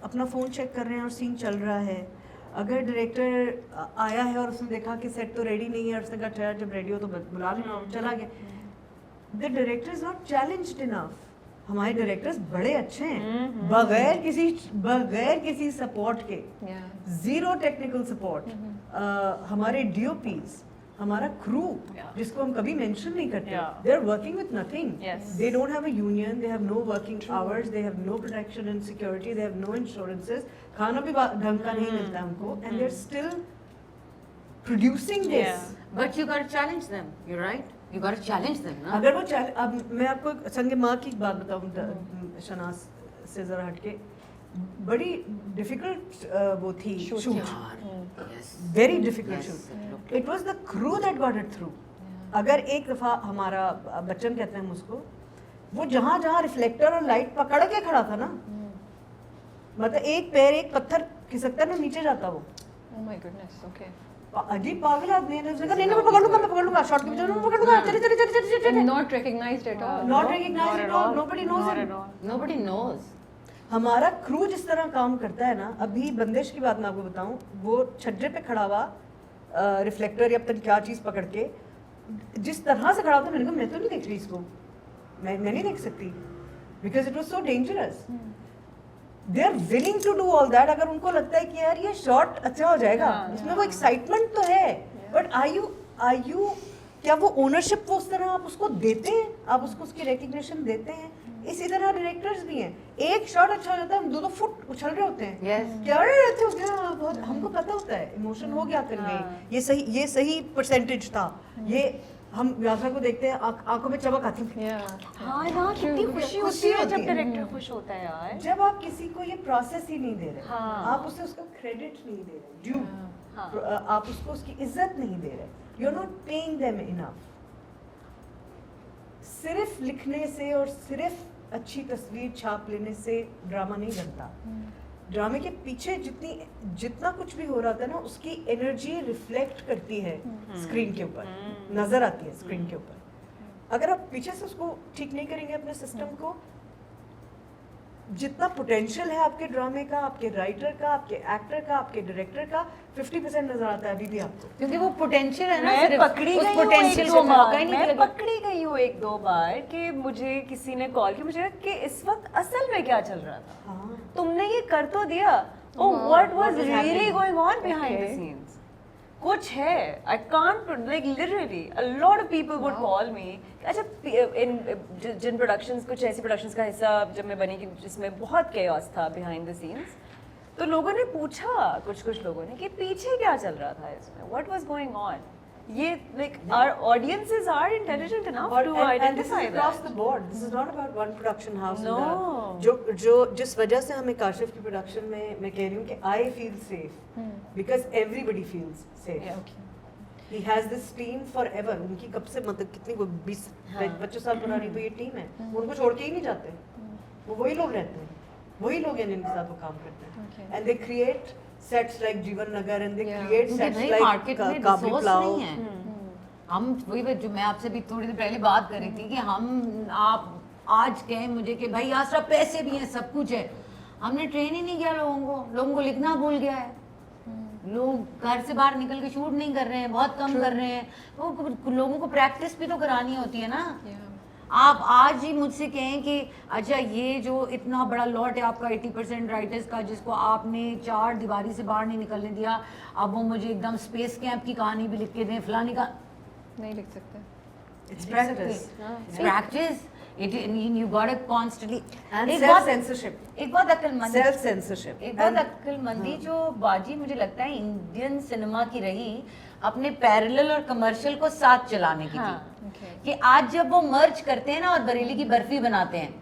अपना फ़ोन चेक कर रहे हैं और सीन चल रहा है, अगर डायरेक्टर आया है और उसने देखा कि सेट तो रेडी नहीं है और उसने कहा अच्छा जब रेडी हो तो बुला लेना, चला गया, the director is not challenged enough. हमारे डायरेक्टर्स बड़े अच्छे हैं, बगैर किसी सपोर्ट के, जीरो टेक्निकल सपोर्ट। हमारे डीओपीज, हमारा क्रू जिसको हम कभी मेंशन नहीं करते, they are working with nothing, they don't have a union, they have no working hours, they have no protection and security, they have no insurances, खाना भी ढंग का नहीं मिलता हमको, and they are still producing this. But you gotta challenge them. You're right. You gotta challenge them, ना? अगर वो अब मैं आपको संगे माँ की बात बताऊँ, शनाज से जरा हटके, बड़ी डिफिकल्ट वो थी shoot, very difficult shoot. It was the crew that got it through. अगर एक दफा हमारा बच्चन कहते हैं हम उसको, वो जहाँ जहाँ रिफ्लेक्टर और लाइट पकड़ के खड़ा था ना, मतलब एक पैर एक पत्थर खिसकता ना नीचे जाता वो। Oh my goodness, okay. अजीब पागल आदमी है, उसने कहा नहीं मैं पकड़ लूंगा शॉट के बीच में पकड़ लूंगा, चले And not recognized at all. Not recognized at all, nobody knows him. Nobody knows. हमारा क्रू जिस तरह काम करता है ना, अभी बंदिश की बात मैं आपको बताऊं, वो छज्जे पे खड़ा हुआ रिफ्लेक्टर या पता नहीं क्या चीज पकड़ के जिस तरह से खड़ा होता, मैंने कहा मैं तो नहीं देख रही इसको, मैं नहीं देख सकती, because it was so dangerous. They are willing to do all that. अगर उनको लगता है कि यार ये शॉट अच्छा हो जाएगा, इसमें वो एक्साइटमेंट तो है, बट आर यू क्या वो ओनरशिप वो उस तरह आप उसको देते हैं, आप उसको उसकी रिकग्निशन देते हैं? इसी तरह डायरेक्टर्स भी हैं, एक शॉट अच्छा हो जाता है, हम 2-2 फुट उछल रहे होते हैं, क्या रहते हो क्या, बहुत हमको पता होता है इमोशन हो गया कन्वे, ये सही परसेंटेज था, ये हम व्यासा को देखते हैं आंखों में चमक आती है। हाँ यार, कितनी खुशी होती है जब डायरेक्टर खुश होता है यार। जब आप किसी को ये प्रोसेस ही नहीं दे रहे, आप उसे उसका क्रेडिट नहीं दे रहे, ड्यू, आप उसको उसकी इज्जत नहीं दे रहे, you are not paying them enough. सिर्फ लिखने से और सिर्फ अच्छी तस्वीर छाप लेने से ड्रामा नहीं बनता। ड्रामे के पीछे जितना कुछ भी हो रहा था ना, उसकी एनर्जी रिफ्लेक्ट करती है स्क्रीन के ऊपर, नजर आती है स्क्रीन के ऊपर। अगर आप पीछे से उसको ठीक नहीं करेंगे अपने सिस्टम को, जितना पोटेंशियल है आपके ड्रामे का, आपके राइटर का, आपके एक्टर का, आपके डायरेक्टर का, 50% नजर आता है अभी भी आपको, क्योंकि वो पोटेंशियल है ना, मैं पकड़ी गई हूँ पोटेंशियल को मौका ही नहीं मैं मिलेगा। पकड़ी गई हूँ 1-2 बार कि मुझे किसी ने कॉल किया, मुझे कि इस वक्त असल में क्या चल रहा था, हाँ। तुमने ये कर तो दिया, oh what was really going on behind the scenes, कुछ है, I can't, like literally a lot of people would call me। अच्छा, जिन प्रोडक्शंस, कुछ ऐसी प्रोडक्शंस का हिस्सा जब मैं बनी कि जिसमें बहुत chaos था behind the scenes, तो लोगों ने पूछा, कुछ लोगों ने, कि पीछे क्या चल रहा था इसमें, what was going on। ये like our audiences are intelligent enough to identify that। across the board, this is not about one production house। No। जो जिस वजह से हमें काशिफ की प्रोडक्शन में मैं कह रही हूँ कि I feel safe because everybody feels safe। He has this team forever। उनकी कब से मतलब कितनी 20-25 साल पुरानी वो ये टीम है, उनको छोड़ के ही नहीं जाते, वो वही लोग रहते हैं, वही लोग हैं जिनके साथ वो काम करते हैं, and they create sets like जीवन नगर, and they create sets नहीं, like मार्केट में काबुली रिसोर्स पुलाव। नहीं है। हम वही जो मैं आपसे भी थोड़ी देर पहले बात कर रही थी कि आप आज कहें मुझे कि भाई आसरा पैसे भी हैं, सब कुछ है, हमने ट्रेन ही नहीं किया लोगों को लिखना भूल गया है, लोग घर से बाहर निकल के शूट नहीं कर रहे हैं, बहुत कम कर रहे हैं, तो लोगों को प्रैक्टिस भी तो करानी होती है ना। आप आज ही मुझसे कहें कि अच्छा ये जो इतना बड़ा लॉट है आपका 80% राइटर्स का, जिसको आपने 4 दीवारी से बाहर नहीं निकलने दिया, अब वो मुझे एकदम स्पेस कैंप की कहानी भी लिख के दें, फलानी का नहीं लिख सकते। It's practice। Practice it, you got to constantly. And self censorship। एक बहुत अक्लमंदी, Self censorship। एक बहुत अक्लमंदी जो बाजी मुझे लगता है इंडियन सिनेमा की रही, अपने पैरेलल और कमर्शियल को साथ चलाने की थी। कि आज जब वो मर्ज करते हैं ना और बरेली की बर्फी बनाते हैं,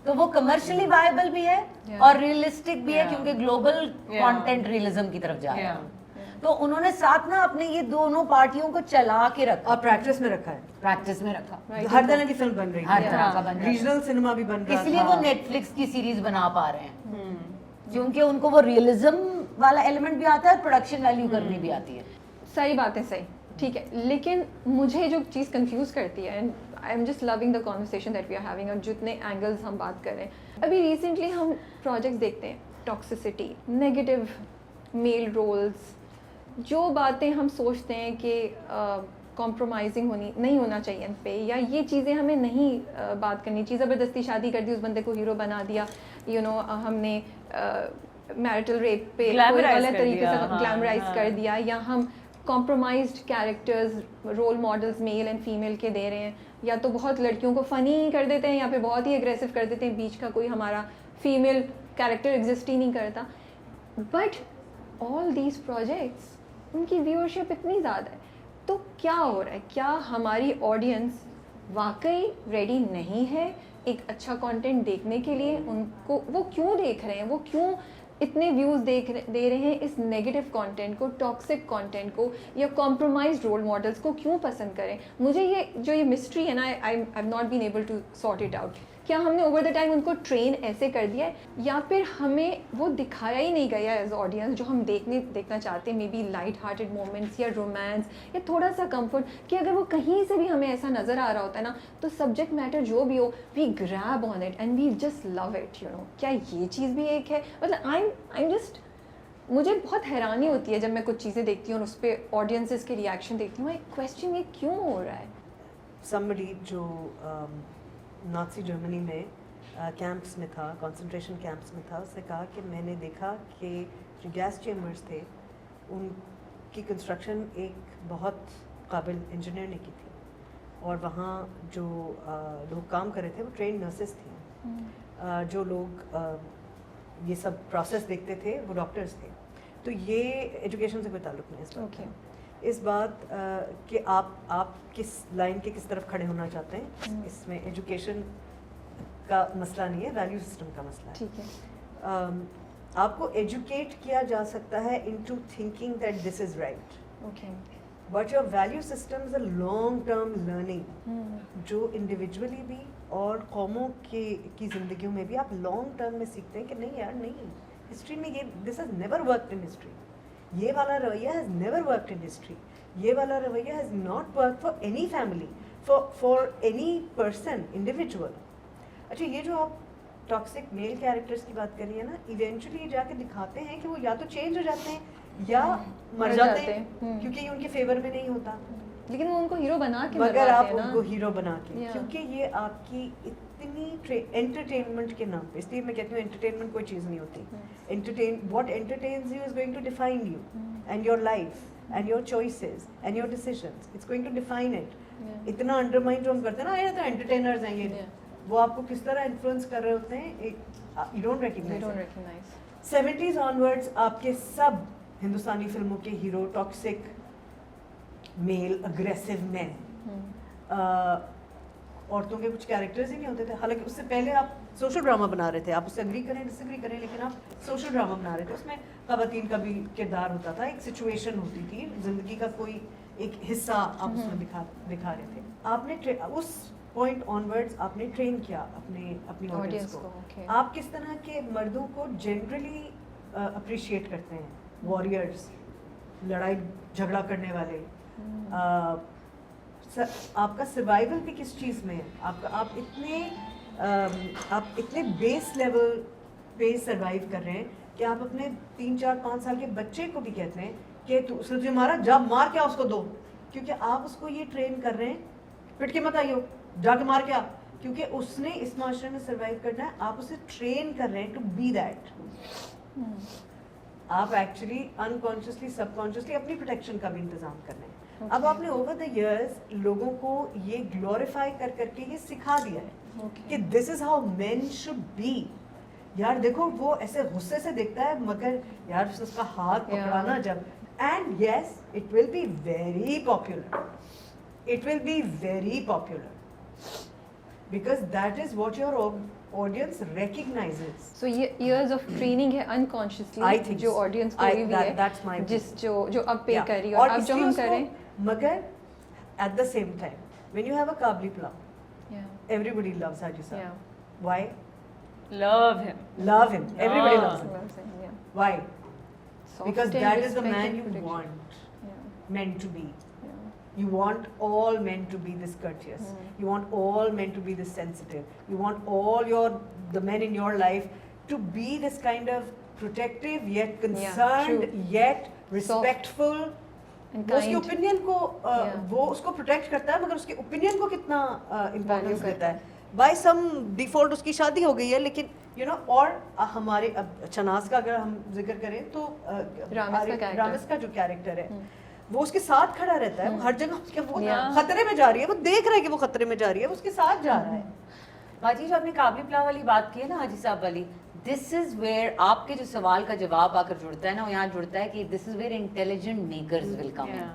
तो वो कमर्शियली वायबल भी है और रियलिस्टिक भी है, क्योंकि ग्लोबल कंटेंट रियलिज्म की तरफ जा रहा है। तो उन्होंने साथ ना अपने ये दोनों पार्टियों को चला के रखा और प्रैक्टिस में रखा है, प्रैक्टिस में रखा, हर तरह की फिल्म बन रही है, हर तरह का बन रहा है। रीजनल सिनेमा भी बन रहा है, इसलिए वो नेटफ्लिक्स की सीरीज बना पा रहे हैं, क्योंकि उनको वो रियलिज्म वाला एलिमेंट भी आता है, प्रोडक्शन वैल्यू करनी भी आती है। सही बात है, सही, ठीक है, लेकिन मुझे जो चीज़ कंफ्यूज करती है, and I am just loving the conversation that we are having, और जितने एंगल्स हम बात कर रहे हैं, अभी रिसेंटली हम प्रोजेक्ट्स देखते हैं, टॉक्सिसिटी, नेगेटिव मेल रोल्स, जो बातें हम सोचते हैं कि कॉम्प्रोमाइजिंग नहीं होना चाहिए इन पे, या ये चीज़ें हमें नहीं बात करनी चाहिए। ज़बरदस्ती शादी कर दी, उस बंदे को हीरो बना दिया, हमने मैरिटल रेप पे कोई गलत तरीके से ग्लैमराइज कर दिया, या हम compromised characters role models male and female के दे रहे हैं, या तो बहुत लड़कियों को फ़नी कर देते हैं या फिर बहुत ही एग्रेसिव कर देते हैं, बीच का कोई हमारा फीमेल कैरेक्टर एग्जिस्ट ही नहीं करता। बट ऑल दीज प्रोजेक्ट्स, उनकी व्यूअरशिप इतनी ज़्यादा है, तो क्या हो रहा है? क्या हमारी ऑडियंस वाकई रेडी नहीं है एक अच्छा कंटेंट देखने के लिए? उनको वो क्यों देख रहे हैं, वो क्यों इतने व्यूज़ दे रहे हैं इस नेगेटिव कंटेंट को, टॉक्सिक कंटेंट को, या कॉम्प्रोमाइज्ड रोल मॉडल्स को क्यों पसंद करें? मुझे ये मिस्ट्री है ना, I have not been able to sort it out. क्या हमने ओवर द टाइम उनको ट्रेन ऐसे कर दिया है, या फिर हमें वो दिखाया ही नहीं गया एज ऑडियंस जो हम देखना चाहते हैं? May be light hearted moments या रोमांस या थोड़ा सा कंफर्ट, कि अगर वो कहीं से भी हमें ऐसा नज़र आ रहा होता है ना, तो सब्जेक्ट मैटर जो भी हो, we grab on it and we just love it, क्या ये चीज़ भी एक है? मतलब आई एम जस्ट, मुझे बहुत हैरानी होती है जब मैं कुछ चीज़ें देखती हूँ और उस पर ऑडियंसेस के रिएक्शन देखती हूँ। एक क्वेश्चन, ये क्यों हो रहा है? somebody जो नाज़ी जर्मनी में कैंप्स में था, कंसंट्रेशन कैंप्स में था, उसने कहा कि मैंने देखा कि जो गैस चेम्बर्स थे उनकी कंस्ट्रक्शन एक बहुत काबिल इंजीनियर ने की थी, और वहाँ जो लोग काम कर रहे थे वो ट्रेन नर्सेस थी। जो लोग ये सब प्रोसेस देखते थे वो डॉक्टर्स थे। तो ये एजुकेशन से कोई ताल्लुक नहीं है इस बात का। इस बात कि आप किस लाइन के किस तरफ खड़े होना चाहते हैं, इसमें एजुकेशन का मसला नहीं है, वैल्यू सिस्टम का मसला है। ठीक है। आपको एजुकेट किया जा सकता है into thinking that this is right, okay, but your value system is a long term learning जो इंडिविजुअली भी और कौमों की ज़िंदगियों में भी आप लॉन्ग टर्म में सीखते हैं कि नहीं यार, नहीं, हिस्ट्री में ये this has never worked in history, ये वाला रवैया has never worked in history, ये वाला रवैया has not worked for any family, for any person, individual. अच्छा, ये जो आप टॉक्सिक मेल कैरेक्टर्स की बात कर रही है ना, इवेंचुअली ये जाके दिखाते हैं कि वो या तो चेंज हो जाते हैं या मर जाते हैं, क्योंकि ये उनके फेवर में नहीं होता। लेकिन वो उनको हीरो बना के मगर आप ना, उनको हीरो बना के, क्योंकि ये आपकी इतनी एंटरटेनमेंट के नाम पे, इसलिए मैं कहती हूँ एंटरटेनमेंट कोई चीज़ नहीं होती। What entertains you is going to define you and your life and your choices and your decisions, it's going to define it. इतना अंडरमाइन जो हम करते हैं ना, ये तो एंटरटेनर्स हैं ये, वो आपको किस तरह इन्फ्लुएंस कर रहे होते हैं, एक you don't recognise. 70s onwards आपके सब हिंदुस्तानी फिल्मों के hero toxic male aggressive man, औरतों के कुछ कैरेक्टर्स ही नहीं होते थे। हालांकि उससे पहले आप सोशल ड्रामा बना रहे थे, आप उससे एग्री करें डिसएग्री करें, लेकिन आप सोशल ड्रामा बना रहे थे, उसमें ख़वातीन का भी किरदार होता था, एक सिचुएशन होती थी, ज़िंदगी का कोई एक हिस्सा आप उसमें दिखा रहे थे। आपने उस पॉइंट ऑनवर्ड्स आपने ट्रेन किया अपनी ऑडियंस को। आप किस तरह के मर्दों को जनरली अप्रिशिएट करते हैं? वॉरियर्स, लड़ाई झगड़ा करने वाले। आपका सर्वाइवल भी किस चीज़ में है? आप इतने बेस लेवल पे सर्वाइव कर रहे हैं कि आप अपने 3, 4, 5 साल के बच्चे को भी कहते हैं कि उसने तुझे मारा, जा मार क्या उसको दो, क्योंकि आप उसको ये ट्रेन कर रहे हैं, पिट के मत आइयो, जाके मार क्या, क्योंकि उसने इस माशरे में सर्वाइव करना है। आप उसे ट्रेन कर रहे हैं टू बी दैट। आप एक्चुअली अनकॉन्शियसली सबकॉन्शियसली अपनी प्रोटेक्शन का भी इंतजाम कर रहे हैं। अब आपने ओवर द इयर्स लोगों को ये ग्लोरीफाई कर करके ये सिखा दिया है कि this is how main should be. यार देखो, वो ऐसे गुस्से से देखता है, मगर यार उसका हाथ पकड़ाना जब, and yes it will be very popular, it will be very popular because that is what your audience recognizes. So years of training है unconsciously, I think जो audience कोई भी है, that's my जिस जो अब पे कर रही है और अब जो हम करें, मगर at the same time when you have a Kabli plow, everybody loves Haji Sahib. Why? Love him. Everybody loves him. Why? Because Soft that and is the man you respected want men to be. You want all men to be this courteous. You want all men to be this sensitive. You want all the men in your life to be this kind of protective, yet concerned, yet respectful, And वो उसके kind. Opinion को Yeah. वो उसको protect करता है, मगर उसके opinion को कितना इम्पोर्टेंस Value देता है। बाय सम डिफॉल्ट उसकी शादी हो गई है, लेकिन यू नो और हमारे अब शनाज का अगर हम जिक्र करें तो रामिस का जो कैरेक्टर है वो उसके साथ खड़ा रहता है, वो हर जगह उसके वो Yeah. खतरे में जा रही है, वो देख रहा है कि वो खतरे में जा रही है, वो उसके साथ जा रहा है। बाजी, जो आपने काबली पुलाव वाली बात की है ना हाजी साहब वाली, दिस इज वेयर आपके जो सवाल का जवाब आकर जुड़ता है ना, वो यहाँ जुड़ता है कि this is where intelligent makers will come in.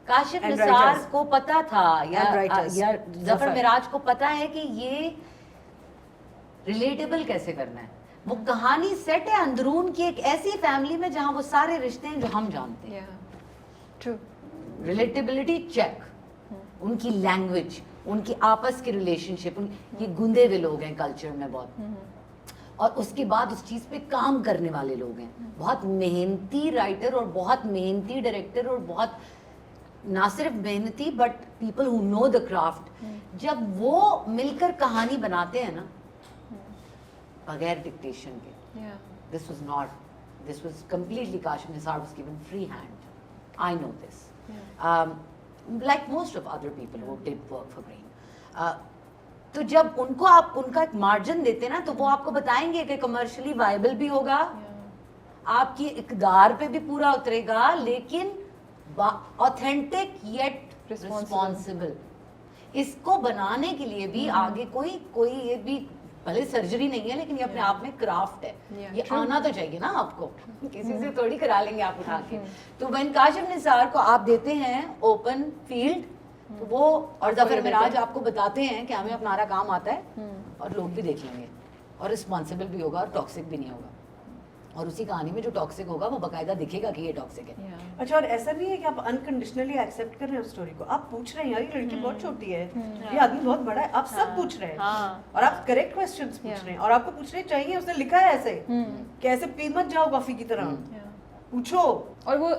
Kashif And Nisar writers. को पता था या And writers. जफर जफर. मिराज को पता है कि ये रिलेटेबल कैसे करना है। वो कहानी सेट है अंदरून की एक ऐसी फैमिली में जहाँ वो सारे रिश्ते हैं जो हम जानते हैं। Yeah. True. रिलेटेबिलिटी चेक, उनकी लैंग्वेज, उनकी आपस की रिलेशनशिप, ये गुंदे हुए लोग हैं कल्चर में बहुत, और उसके बाद उस चीज पे काम करने वाले लोग हैं, बहुत मेहनती राइटर और बहुत मेहनती डायरेक्टर और बहुत ना सिर्फ मेहनती but people who know the craft. जब वो मिलकर कहानी बनाते हैं ना बगैर डिक्टेशन के, Yeah. this was not, this was completely Kashif Nisar was given free hand. I know this. Like most of other people who did work for Brain. तो जब उनको आप उनका एक मार्जिन देते ना, तो वो आपको बताएंगे कि कमर्शियली वायबल भी होगा, आपकी इकदार पे भी पूरा उतरेगा, लेकिन ऑथेंटिक येट रिस्पॉन्सिबल। इसको बनाने के लिए भी आगे कोई ये भी भले सर्जरी नहीं है, लेकिन ये अपने आप में क्राफ्ट है। Yeah, ये true. आना तो चाहिए ना आपको, किसी से थोड़ी करा लेंगे आप उठा के। तो when काशिफ निसार को आप देते हैं ओपन फील्ड, तो वो और जफर मिराज आपको बताते हैं कि हमें अपना काम आता है और लोग भी देख लेंगे और रिस्पॉन्सिबल भी होगा और टॉक्सिक भी नहीं होगा, और उसी कहानी में जो टॉक्सिक होगा वो बकायदा दिखेगा कि ये टॉक्सिक है। Yeah. अच्छा, और ऐसा नहीं है कि आप अनकंडीशनली एक्सेप्ट कर रहे हैं उस स्टोरी को, आप पूछ रहे हैं यार ये लड़की बहुत छोटी है, ये आदमी बहुत बड़ा है, आप सब पूछ रहे हैं। हाँ. और आप करेक्ट क्वेश्चंस पूछ Yeah. रहे हैं, और आपको पूछने चाहिए, उसने लिखा है ऐसे कि ऐसे पी मत जाओ कॉफी की तरह, Yeah. पूछो। और वो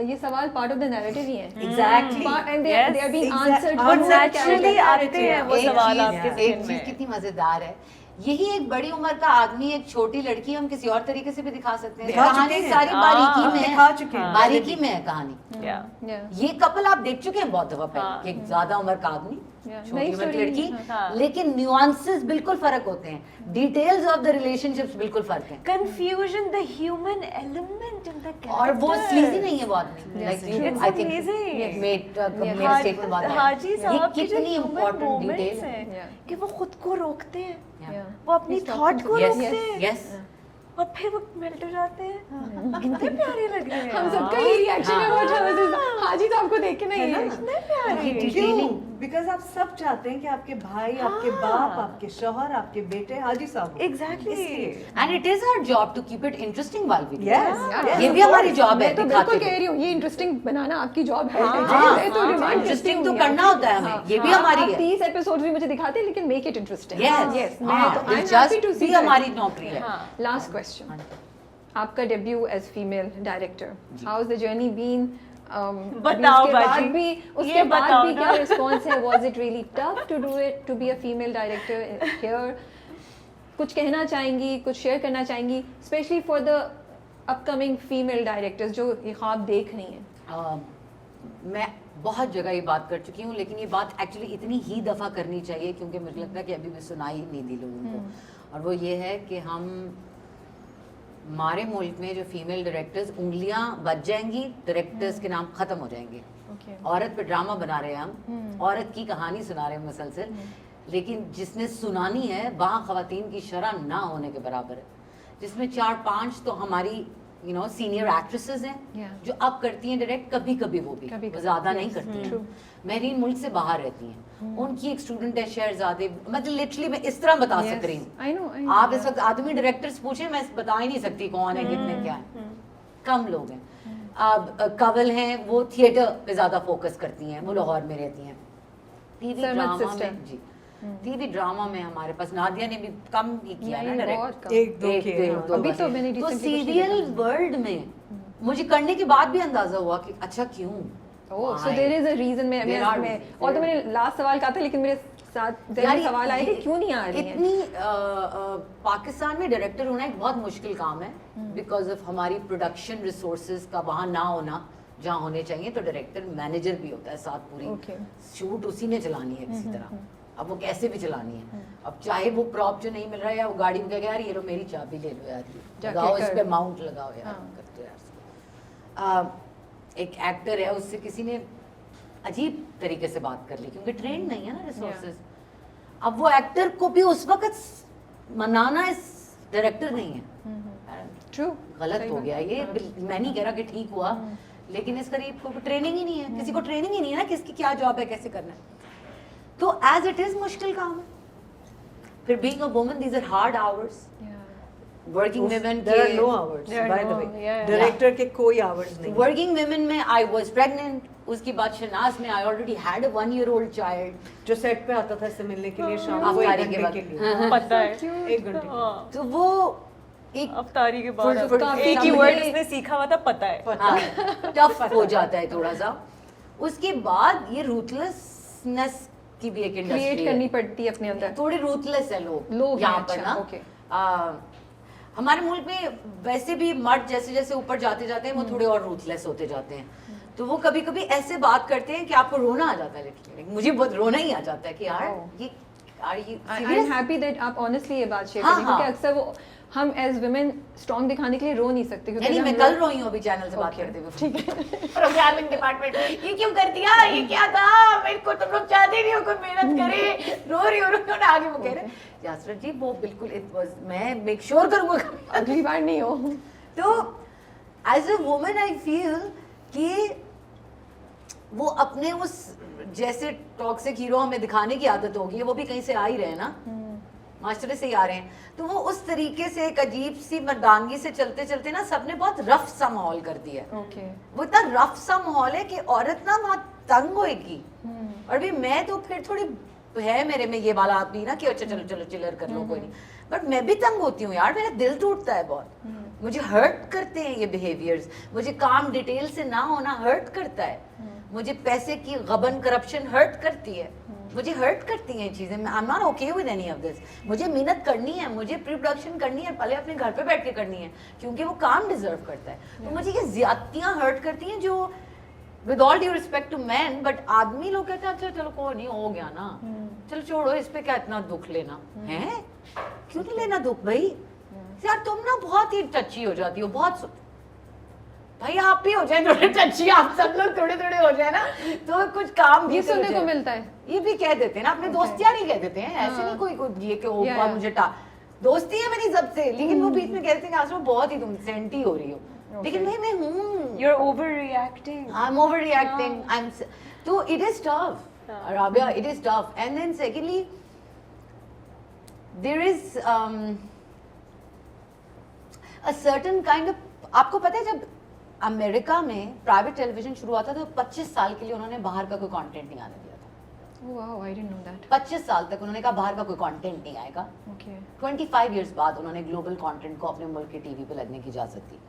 ये सवाल पार्ट ऑफ द नैरेटिव ही है। Exactly. And they are being Exactly. answered वो through the naturally character. आते हैं वो एक सवाल चीज़- आपके एक ज़हन चीज में। कितनी मजेदार है, यही एक बड़ी उम्र का आदमी एक छोटी लड़की हम किसी और तरीके से भी दिखा सकते हैं। दिखा कहानी चुके हैं। सारी बारीकी हाँ, में है, दिखा चुके हैं। बारीकी में है कहानी। Yeah. Yeah. ये कपल आप देख चुके हैं बहुत दफा पहले हाँ. कि एक ज्यादा उम्र का आदमी, Yeah. छोटी नई उम्र की story, लड़की, हाँ. लेकिन न्यूआंसेस बिल्कुल फर्क होते हैं, डिटेल्स ऑफ द रिलेशनशिप्स बिल्कुल फर्क हैं, Confusion, the human element in the character. और वो स्लीजी नहीं है वो आदमी। Yes, Like you, it's I think amazing. Yes. मेरे हाजी स्टेट में बात है, हाजी ये साहब की जो कितनी human इम्पोर्टेंट moments डिटेल है। हैं Yeah. कि वो खुद को रोकते हैं, Yeah. वो अपनी He's थॉट talking को to- रोकते Yes, हैं, यस और फिर वो मेल्ट हो जाते हैं। कितने प्यारे लग रहे हैं हम सबका यार। ये रिएक्शन है, बहुत जबरदस्त। हाजी साहब को देख के ना ये कितने प्यारे। क्यों? बिकॉज आप सब चाहते हैं कि आपके भाई, आपके बाप, आपके शौहर, आपके बेटे हाजी साहब हो। Exactly. इसलिए। And it is our job to keep it interesting while we Yes, yes, ये of भी हमारी course. जॉब है मैं तो दिखाते बिल्कुल हुए। कह रही हूँ, ये इंटरेस्टिंग बनाना आपकी जॉब है। हाँ, ये तो हाँ, डिमांड interesting करती तो हूँ करना यार। होता है हमें, हाँ, ये भी हाँ, हमारी आप है। 30 एपिसोड्स भी मुझे दिखाते हैं, लेकिन make it interesting. Yes, yes, मैं हाँ, तो I'm दिलचस्प happy to see भी that. हमारी नौकरी है। हाँ। लास्ट क्वेश्चन, आपका debut as female director, how is the journey been? बताओ बाजी, उसके ये बाद बताओ भी ना। क्या रिस्पॉन्स है? Was it really tough to do it, to be a female director here? कुछ कहना चाहेंगी, कुछ शेयर करना चाहेंगी, specially for the upcoming female directors जो ये ख्वाब देख रही हैं? मैं बहुत जगह ये बात कर चुकी हूँ, लेकिन ये बात एक्चुअली इतनी ही दफ़ा करनी चाहिए क्योंकि मुझे लगता है कि अभी भी सुनाई नहीं दी लोगों को, और वो ये है कि हमारे मुल्क में जो फीमेल डायरेक्टर्स, उंगलियां बच जाएंगी, डायरेक्टर्स के नाम ख़त्म हो जाएंगे। औरत पे ड्रामा बना रहे हैं हम, औरत की कहानी सुना रहे हैं मुसलसल, लेकिन जिसने सुनानी है वहाँ ख़वातीन की शरह ना होने के बराबर है, जिसमें 4-5 तो हमारी सीनियर एक्ट्रेसेस हैं Yeah. जो अब करती हैं डायरेक्ट, कभी कभी वो भी, कभी-कभी, ज़्यादा नहीं yes, करती true. हैं। मेहरीन मुल्क से बाहर रहती हैं, उनकी एक स्टूडेंट है शहरजादे, मतलब लिटरली मैं इस तरह बता सक रही हूँ। I know, आप इस वक्त आदमी डायरेक्टर्स पूछे, मैं बता ही नहीं सकती कौन है, कितने क्या है, कम लोग हैं। अब कवल हैं, वो थिएटर पे ज़्यादा फोकस करती हैं, वो लाहौर में रहती हैं। TV Sarmad drama sister. में, जी टीवी ड्रामा में हमारे पास नादिया ने भी कम ही किया ना नहीं, डायरेक्ट, बहुत कम। एक दो के, हाँ, अभी बस। तो मैंने तो recently कुछ नहीं सीरियल देखा। वर्ल्ड में मुझे करने के बाद भी अंदाजा हुआ कि अच्छा क्यों। Oh, so Why? There is a reason. मैं There are- और तो मैंने लास्ट सवाल कहा था, लेकिन मेरे साथ यार, जब सवाल आए कि ये- क्यों नहीं आ रही हैं? इतनी पाकिस्तान में डायरेक्टर होना एक बहुत मुश्किल काम है बिकॉज ऑफ हमारी प्रोडक्शन रिसोर्सेज का वहाँ ना होना, जहाँ होने चाहिए, तो डायरेक्टर मैनेजर भी होता है साथ, पूरी Okay. शूट उसी ने चलानी है किसी तरह, अब वो कैसे भी चलानी है। अब चाहे वो प्रॉप जो नहीं मिल रहा है या वो गाड़ी में कहेगा यार ये लो मेरी चाबी ले लो यार, जाके लगाओ इस कर पे दो। माउंट लगाओ यार, हाँ। करते यार। एक एक्टर है, उससे किसी ने अजीब तरीके से बात कर ली क्योंकि ट्रेंड नहीं है ना रिसोर्सेज। अब वो एक्टर को भी उस वक्त मनाना इस डायरेक्टर नहीं है, ट्रू, गलत हो गया ये। मैं नहीं कह रहा कि ठीक हुआ, लेकिन इस करीब को ट्रेनिंग ही नहीं है, किसी को ट्रेनिंग ही नहीं है ना किसकी क्या जॉब है, कैसे करना है। तो एज इट इज मुश्किल काम है। फिर being a woman, these are hard hours. Working women There are के no hours, There are by the no, way. yeah. Director के कोई hours नहीं. वर्किंग वुमेन में आई वाज प्रेग्नेंट, उसके बाद शनाज में I already had a 1-year-old child, जो set पे आता था इससे मिलने के लिए शाम को अफ्तारी एक के घंटे बाद। के लिए. पता है, 1 घंटे. हाँ, तो वो एक अफ्तारी के बाद For- अब काफी एक ही वर्ड somebody- उसने सीखा हुआ था, पता है। हाँ, टफ हो जाता है थोड़ा सा। उसके बाद ये रूथलेसनेस की भी एक क्रिएट इंडस्ट्री करनी है, पड़ती है अपने अंदर। थोड़े रूथलेस है लोग लोग यहाँ हैं, पर अच्छा, ना। okay. हमारे मुल्क में वैसे भी मर्द जैसे जैसे ऊपर जाते जाते हैं वो थोड़े और रूथलेस होते जाते हैं। तो वो कभी कभी ऐसे बात करते हैं कि आपको रोना आ जाता है लिटरली। मुझे बहुत रोना ही आ जाता है कि यार Oh. ये are you I serious? Am happy that आप ऑनेस्टली ये बात शेयर हाँ, करें, क्योंकि हाँ। अक्सर वो हम एज वुमेन स्ट्रॉन्ग दिखाने के लिए रो नहीं सकते, क्योंकि नहीं, हम मैं रो- कल रोई हूँ अभी चैनल से बात Okay, करते हुए। ठीक है। प्रोग्रामिंग डिपार्टमेंट ये क्यों कर दिया, ये क्या था, मेरे को तुम लोग चाहते नहीं हो कोई मेहनत करे, रो रही हो ना। आगे वो कह रहे यासर जी वो बिल्कुल इट वाज, मैं मेक श्योर करूंगा अगली बार नहीं हो। तो as a woman I feel कि वो अपने उस जैसे टॉक्सिक हीरो हमें दिखाने की आदत होगी, वो भी कहीं से आ ही रहे हैं ना, मास्टर से ही आ रहे हैं। तो वो उस तरीके से एक अजीब सी मर्दानगी से चलते चलते ना सबने बहुत रफ सा माहौल कर दिया है। ओके। वो इतना रफ सा माहौल है कि औरत ना वहाँ तंग होएगी। और भी मैं तो फिर थोड़ी है मेरे में ये वाला आदमी ना कि अच्छा चलो चलो चिलर कर लो कोई नहीं, बट मैं भी तंग होती हूँ यार, मेरा दिल टूटता है बहुत। मुझे हर्ट करते हैं ये बिहेवियर्स, मुझे काम डिटेल से ना होना हर्ट करता है, मुझे पैसे की गबन करप्शन हर्ट करती है, मुझे हर्ट करती हैं चीज़ें। I am not okay with any of this. मुझे मेहनत करनी है, मुझे प्री प्रोडक्शन करनी है, पहले अपने घर पे बैठ के करनी है क्योंकि वो काम डिजर्व करता है। तो मुझे ये ज्यादतियाँ हर्ट करती हैं जो with all due respect to man, but आदमी लोग कहते हैं अच्छा चलो कोई नहीं हो गया ना, चलो छोड़ो इस पे क्या इतना दुख लेना है, क्यों नहीं लेना दुख भाई। यार तुम ना बहुत ही टची हो जाती हो, बहुत भाई आप भी हो जाए थोड़े टची, आप सब लोग थोड़े थोड़े हो जाए ना तो कुछ काम भी ये तो हो सुनने को जाए। मिलता है। ये भी कह देते हैं ना अपने दोस्तियाँ नहीं कह देते हैं, ऐसे नहीं कोई ये कि ओ Yeah, बहुत yeah. मुझे दोस्ती है मेरी सबसे, लेकिन वो बीच में कहते हैं कि आसमा बहुत ही तुम सेंटी हो रही हो, लेकिन भाई मैं हूँ, You're overreacting. I'm overreacting. So it is tough, Rabia. It is tough. And then secondly, there is a certain kind of. आपको पता है जब अमेरिका में प्राइवेट टेलीविजन शुरू हुआ था तो 25 साल के लिए उन्होंने बाहर का कोई कंटेंट नहीं आने दिया था। Oh wow, I didn't know that. 25 साल तक उन्होंने कहा बाहर का कोई कंटेंट नहीं आएगा। Okay. 25 इयर्स बाद उन्होंने ग्लोबल कंटेंट को अपने मुल्क के टीवी पे लगने की इजाजत दी,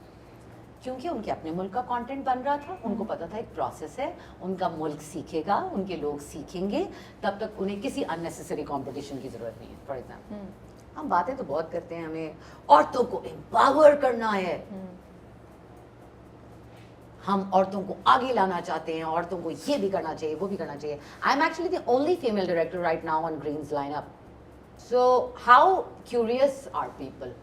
क्योंकि उनके अपने मुल्क का कंटेंट बन रहा था। उनको पता था एक प्रोसेस है, उनका मुल्क सीखेगा, उनके लोग सीखेंगे, तब तक उन्हें किसी अननेसेसरी कंपटीशन की जरूरत नहीं है। फॉर एग्जाम्पल हम बातें तो बहुत करते हैं, हमें औरतों को एम्पावर करना है, हम औरतों को आगे लाना चाहते हैं, औरतों को ये भी करना चाहिए वो भी करना चाहिए। I am actually the only female director right now on greens lineup, so how curious are people?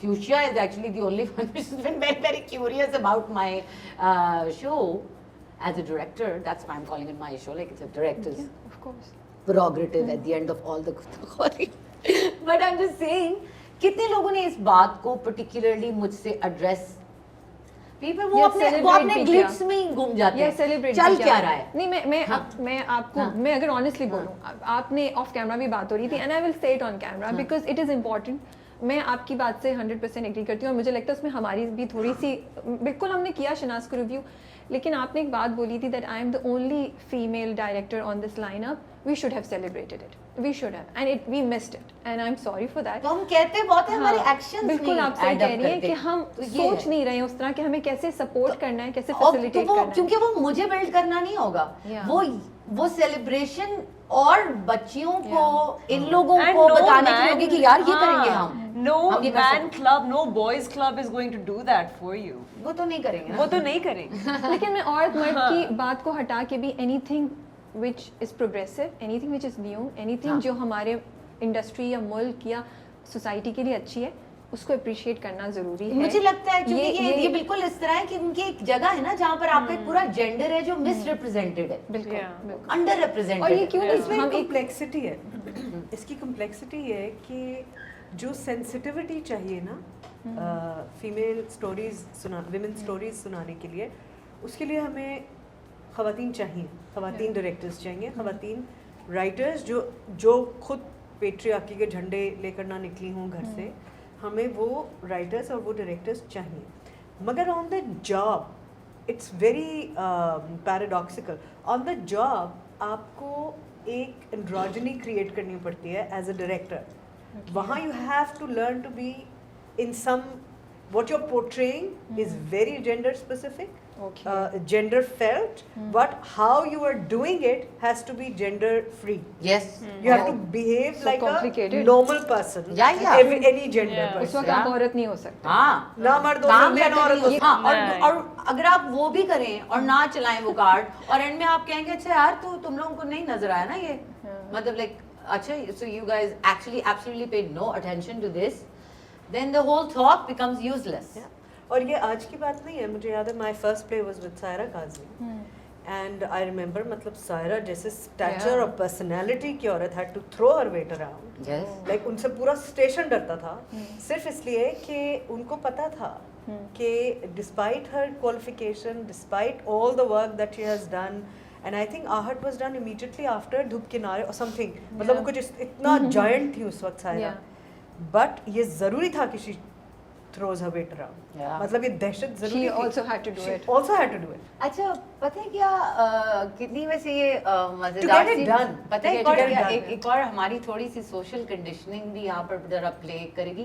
Fuchsia is actually the only one which has been very, very curious about my show as a director. That's why I'm calling it my show, like it's a director's Of course. prerogative at the end of all the But I'm just saying, कितने लोगों ने इस बात को particularly मुझसे address? People वो Yes, अपने celebrate भी glitz किया। में ही घूम जाते ये हैं। सेलिब्रेट चल क्या रहा है? नहीं मैं आपको हाँ। मैं अगर ऑनेस्टली बोलूं, आपने ऑफ कैमरा भी बात हो रही थी and I will say it on camera because it is important. मैं आपकी बात से 100% एग्री करती हूँ और मुझे लगता है उसमें हमारी भी थोड़ी सी, बिल्कुल हमने किया शनाज को रिव्यू, लेकिन आपने एक बात बोली थी that I am the only female director on this lineup, we should have celebrated it. we should have, and we missed it, and I'm sorry for that. तो हम कहते बहुत है, हमारे हाँ, एक्शंस बिल्कुल आप सही कह रही हैं कि हम तो सोच नहीं रहे हैं उस तरह कि हमें कैसे सपोर्ट करना है, कैसे फैसिलिटेट करना है, क्योंकि वो मुझे बिल्ड करना नहीं होगा, Yeah. वो सेलिब्रेशन और बच्चियों को इन लोगों And को no बताने के लिए man- होगी कि यार ये हाँ, करेंगे हम No हम ये कर man सकते club, no boys club is going to do that for you. हैं। वो तो नहीं करेंगे वो ना। तो नहीं करेंगे. लेकिन मैं औरत मर्द की बात को हटा के भी anything which is progressive, anything which is new, anything हाँ. जो हमारे इंडस्ट्री या मुल्क या सोसाइटी के लिए अच्छी है उसको अप्रिशिएट करना ज़रूरी है. मुझे लगता है क्योंकि ये ये बिल्कुल इस तरह है कि उनकी एक जगह है ना जहाँ पर आपका एक पूरा जेंडर है जो मिसरिप्रेजेंटेड है, बिल्कुल Yeah. बिल्कुल. अंडर और ये रिप्रेजेंटेड क्यों इसमें हम एक कॉम्प्लेक्सिटी है. इसकी कॉम्प्लेक्सिटी है कि जो सेंसिटिविटी चाहिए ना फीमेल स्टोरीज विमेन स्टोरीज सुनाने के लिए, उसके लिए हमें खवातीन चाहिए, खवातीन डायरेक्टर्स चाहिए, खवातीन राइटर्स जो खुद पेट्रियार्की के झंडे लेकर ना निकली हों घर से. हमें वो राइटर्स और वो डायरेक्टर्स चाहिए. मगर on the job it's very paradoxical. On the job आपको एक एंड्रोजनी क्रिएट करनी पड़ती है एज अ डायरेक्टर. वहाँ you have to learn to be in some what you're portraying is very gender specific, gender felt, but how you are doing it has to be gender free. Yes You have to behave So like a complicated. normal person. Yeah, yeah. Any gender Yeah. उस person. वक्त आप औरत नहीं हो सकते. हाँ ना मर्द हो काम सकते हैं, ना औरत हो करते सकते हैं। हाँ, नहीं। और अगर आप वो भी करें और ना चलाएं वो कार्ड और एंड में आप कहेंगे अच्छा यार तो तुम लोगों को नहीं नजर आया ना ये, मतलब लाइक अच्छा so you guys actually absolutely paid no attention to this, then the whole talk becomes useless. Yeah. और ये आज की बात नहीं है. मुझे याद है my first play was with Saira Kazi and I remember, मतलब सायरा जैसे स्टैचर Yeah. और पर्सनालिटी की औरत had to throw her weight around. Yes. Like उनसे पूरा स्टेशन डरता था सिर्फ इसलिए कि उनको पता था कि despite her qualification, despite all the work that she has done, and I think आहट वाज डन इमीडिएटली आफ्टर धूप किनारे और समथिंग, मतलब वो कुछ इतना जायंट थी उस वक्त सायरा. बट ये जरूरी था कि she throws her weight around. Yeah. मतलब ये दहशत जरूरी She थी. also had to do She it. also had to do it. अच्छा पता है क्या कितनी वैसे ये To मजेदार get it सी done. पता है To एक get और it क्या, done. एक और हमारी थोड़ी सी सोशल कंडीशनिंग भी यहाँ पर जरा प्ले करेगी.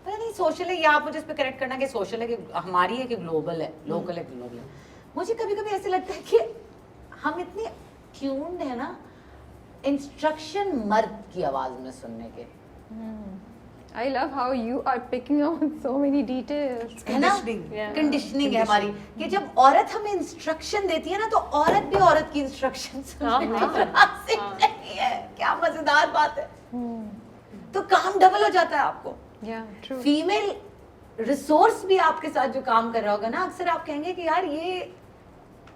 पता नहीं सोशल है या आप मुझे इस पे करेक्ट करना कि सोशल है कि हमारी है कि ग्लोबल है, लोकल है कि ग्लोबल है. मुझे कभी कभी ऐसे लगता है कि हम इतने ट्यून्ड है ना इंस्ट्रक्शन मर्द की आवाज में सुनने के, I love how you are picking on so many details. है ना Conditioning. Yeah. कंडीशनिंग है हमारी कि जब औरत हमें इंस्ट्रक्शन देती है ना तो औरत भी औरत की इंस्ट्रक्शन नहीं है. क्या मजेदार बात है. तो काम डबल हो जाता है आपको. Yeah, true. फीमेल रिसोर्स भी आपके साथ जो काम कर रहा होगा ना, अक्सर आप कहेंगे कि यार ये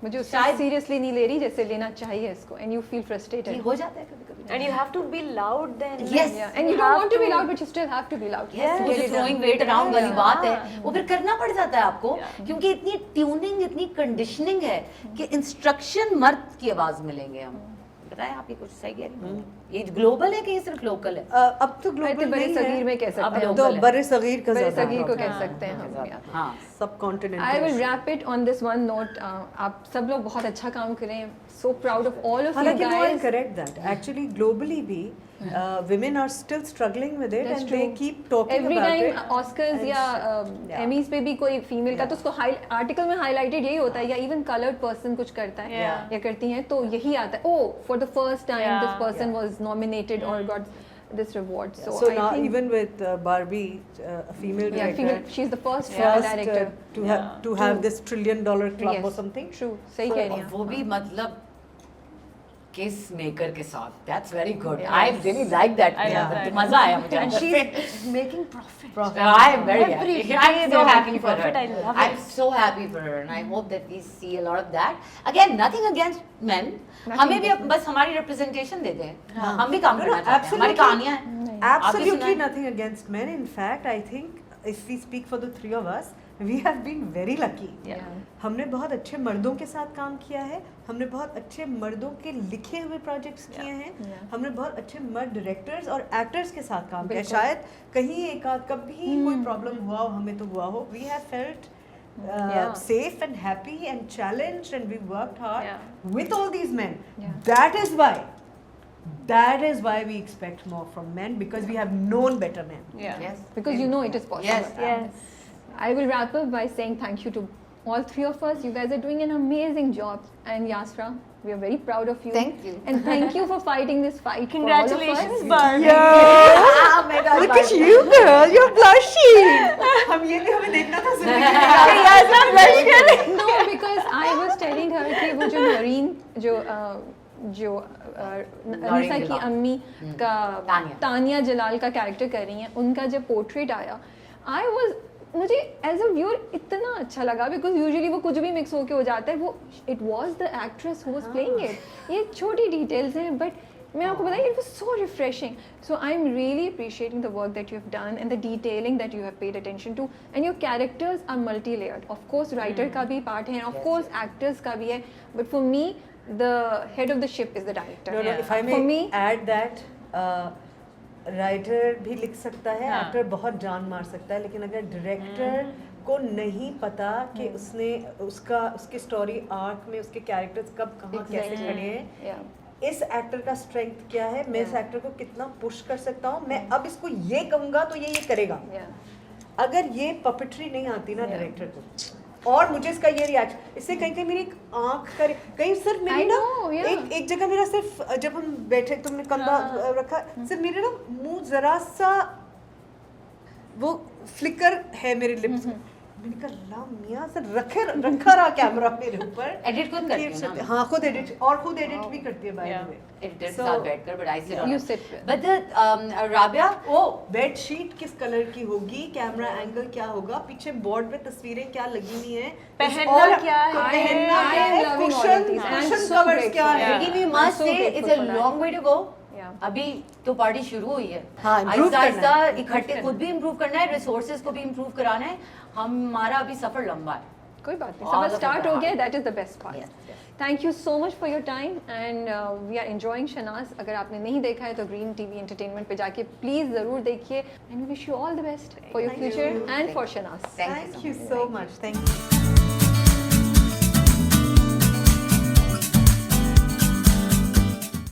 मुझे उससे शायद- सीरियसली नहीं ले रही जैसे लेना चाहिए इसको, and you feel frustrated. हो जाता है कभी कभी. And you have to be loud then. Yes. Yeah, and you don't want to be loud, but you still have to be loud. Yes, to वो get जो it throwing done. weight around वाली Yeah. बात है वो फिर करना पड़ जाता है आपको, क्योंकि इतनी ट्यूनिंग इतनी कंडीशनिंग है कि इंस्ट्रक्शन मर्द की आवाज में लेंगे हम. बताएं आप ये कुछ सही कह रही हैं? ये ग्लोबल है कि ये सिर्फ लोकल है? अब तो मैं ग्लोबल तो बड़े नहीं सगीर है. में कह सकते अब हैं. लोग- तो global है. बड़े सगीर का बड़े ज़्यादा सगीर को problem कह सकते हैं हम. yeah. हाँ. सबकॉन्टिनेंटल. I will wrap it on this one note. आप सब लोग बहुत अच्छा काम करें. So proud of all of you हालांकि no, I'll guys. correct that. Actually, globally भी women are still struggling with it, That's and true. they keep talking Every about time it. Oscars And या yeah. Emmys पे भी कोई female का Yeah. तो उसको article में हाईलाइटेड यही होता है, या इवन कलर्ड पर्सन कुछ करता है Yeah. या करती हैं तो यही आता है. Oh, for the first time Yeah. this person Yeah. was nominated or got this reward. Yeah, So, so I now think even with Barbie, a female yeah, director, female, she's the first female director. to Yeah. have this $1 trillion club Yes. or something. True, सही कह रही और हैं. वो भी मतलब किस maker के साथ. That's very good. Yes. I really like that. I love that. मजा आया मुझे. And she's making profit. I am very Every happy. day I'm so they're happy making for her. profit. I love I'm it. so happy for her, and I hope that we see a lot of that. Again, nothing against men. हमें भी अब बस हमारी representation दे दें. हम भी काम No, no, करना चाहते हैं. हमारी absolutely. कहानियाँ हैं. आप भी Absolutely सुनाएं. nothing against men. In fact, I think if we speak for the three of us, we have been very lucky. Yeah. हमने बहुत अच्छे मर्दों के साथ काम किया है. हमने बहुत अच्छे मर्दों के लिखे हुए प्रोजेक्ट्स किए हैं. Yeah. हमने बहुत अच्छे मर्द डायरेक्टर्स और एक्टर्स के साथ काम किया. बिल्कुल. शायद कहीं एक आध कभी कोई प्रॉब्लम हुआ हो, हमें तो हुआ हो. We have felt Yeah. safe and happy and challenged, and we worked hard Yeah. with all these men. Yeah. That is why That is why we expect more from men, because we have known better men. Yeah. Yes. Because you know it is possible. Yes. Yes. I will wrap up by saying thank you to all three of us. You guys are doing an amazing job. And Yasra, we are very proud of you. Thank you. And thank you for fighting this fight. Congratulations, for all of us. Barbie. Oh my God, Look at you, girl. You're blushing. हम ये भी हमें देखना था जिंदगी में. Yes, I'm blush कर रही हूँ. No, because I was telling her कि वो जो नौरीन जो अनीसा की जलाल। अम्मी का तानिया। तानिया जलाल का कैरेक्टर कर रही हैं, उनका जब पोर्ट्रेट आया, मुझे एज अ व्यूअर इतना अच्छा लगा, बिकॉज यूजुअली वो कुछ भी मिक्स होके हो जाता है, वो it was the actress who was playing it. ये छोटी डिटेल्स हैं, बट मैं आपको बताया, it was so refreshing. So I am really appreciating the work that you have done and the detailing that you have paid attention to, and your characters are multi layered. Of course writer का भी part है, of course actors का भी है, but for me the head of the ship is the director. No, if I For may me, add that, writer भी लिख सकता है, हाँ. एक्टर बहुत जान मार सकता है, लेकिन अगर डायरेक्टर को नहीं पता कि उसने उसके स्टोरी आर्क में उसके कैरेक्टर्स कब कहाँ कैसे Exactly. खड़े हैं, yeah. इस एक्टर का स्ट्रेंथ क्या है, मैं इस एक्टर को कितना पुश कर सकता हूँ, मैं अब इसको ये कहूँगा तो ये करेगा. Yeah. अगर ये पपेट्री नहीं आती ना Yeah. डायरेक्टर को, और मुझे इसका ये रिएक्शन, इससे कहीं कहीं मेरी एक आँख का कहीं सर मेरी I ना know, yeah. एक जगह मेरा सिर्फ जब हम बैठे तुमने कंधा रखा, सिर्फ मेरे ना मुंह जरा सा वो फ्लिकर है मेरे लिप्स में. मैंने कहा ला मियाँ सर रखा रहा कैमरा मेरे ऊपर. Edit खुद करती हूँ ना. हाँ खुद एडिट, और खुद एडिट भी करती है by the way. Editors So- साथ बैठकर, but I sit on You it. sit with. But the Rabia, ओ बेडशीट किस कलर की होगी, कैमरा एंगल क्या होगा, पीछे बोर्ड पे तस्वीरें क्या लगी हुई हैं, पहनना और क्या है? पहनना क्या I am है, loving all cushion of these, and I'm cushion so covers grateful. क्या है. लेकिन we I'm must so say grateful it's a for that. long way to go. Yeah. अभी तो पार्टी शुरू हुई है. हाँ, improve आहिस्ता करना है. आहिस्ता इकट्ठे खुद भी इम्प्रूव करना है, रिसोर्सेज को भी इम्प्रूव कराना है. हमारा अभी सफर लंबा है. कोई बात नहीं, All सब of it स्टार्ट are हो गया, hard. That is the best part. Yes, yes. Thank you so much for your time and we are enjoying Shahnaz. अगर आपने नहीं देखा है तो ग्रीन टीवी एंटरटेनमेंट पे जाके प्लीज जरूर देखिए, and wish you all the best for your Thank you. Future and Thank for you. Shahnaz. Thank Thank you you so much. so much. Thank you.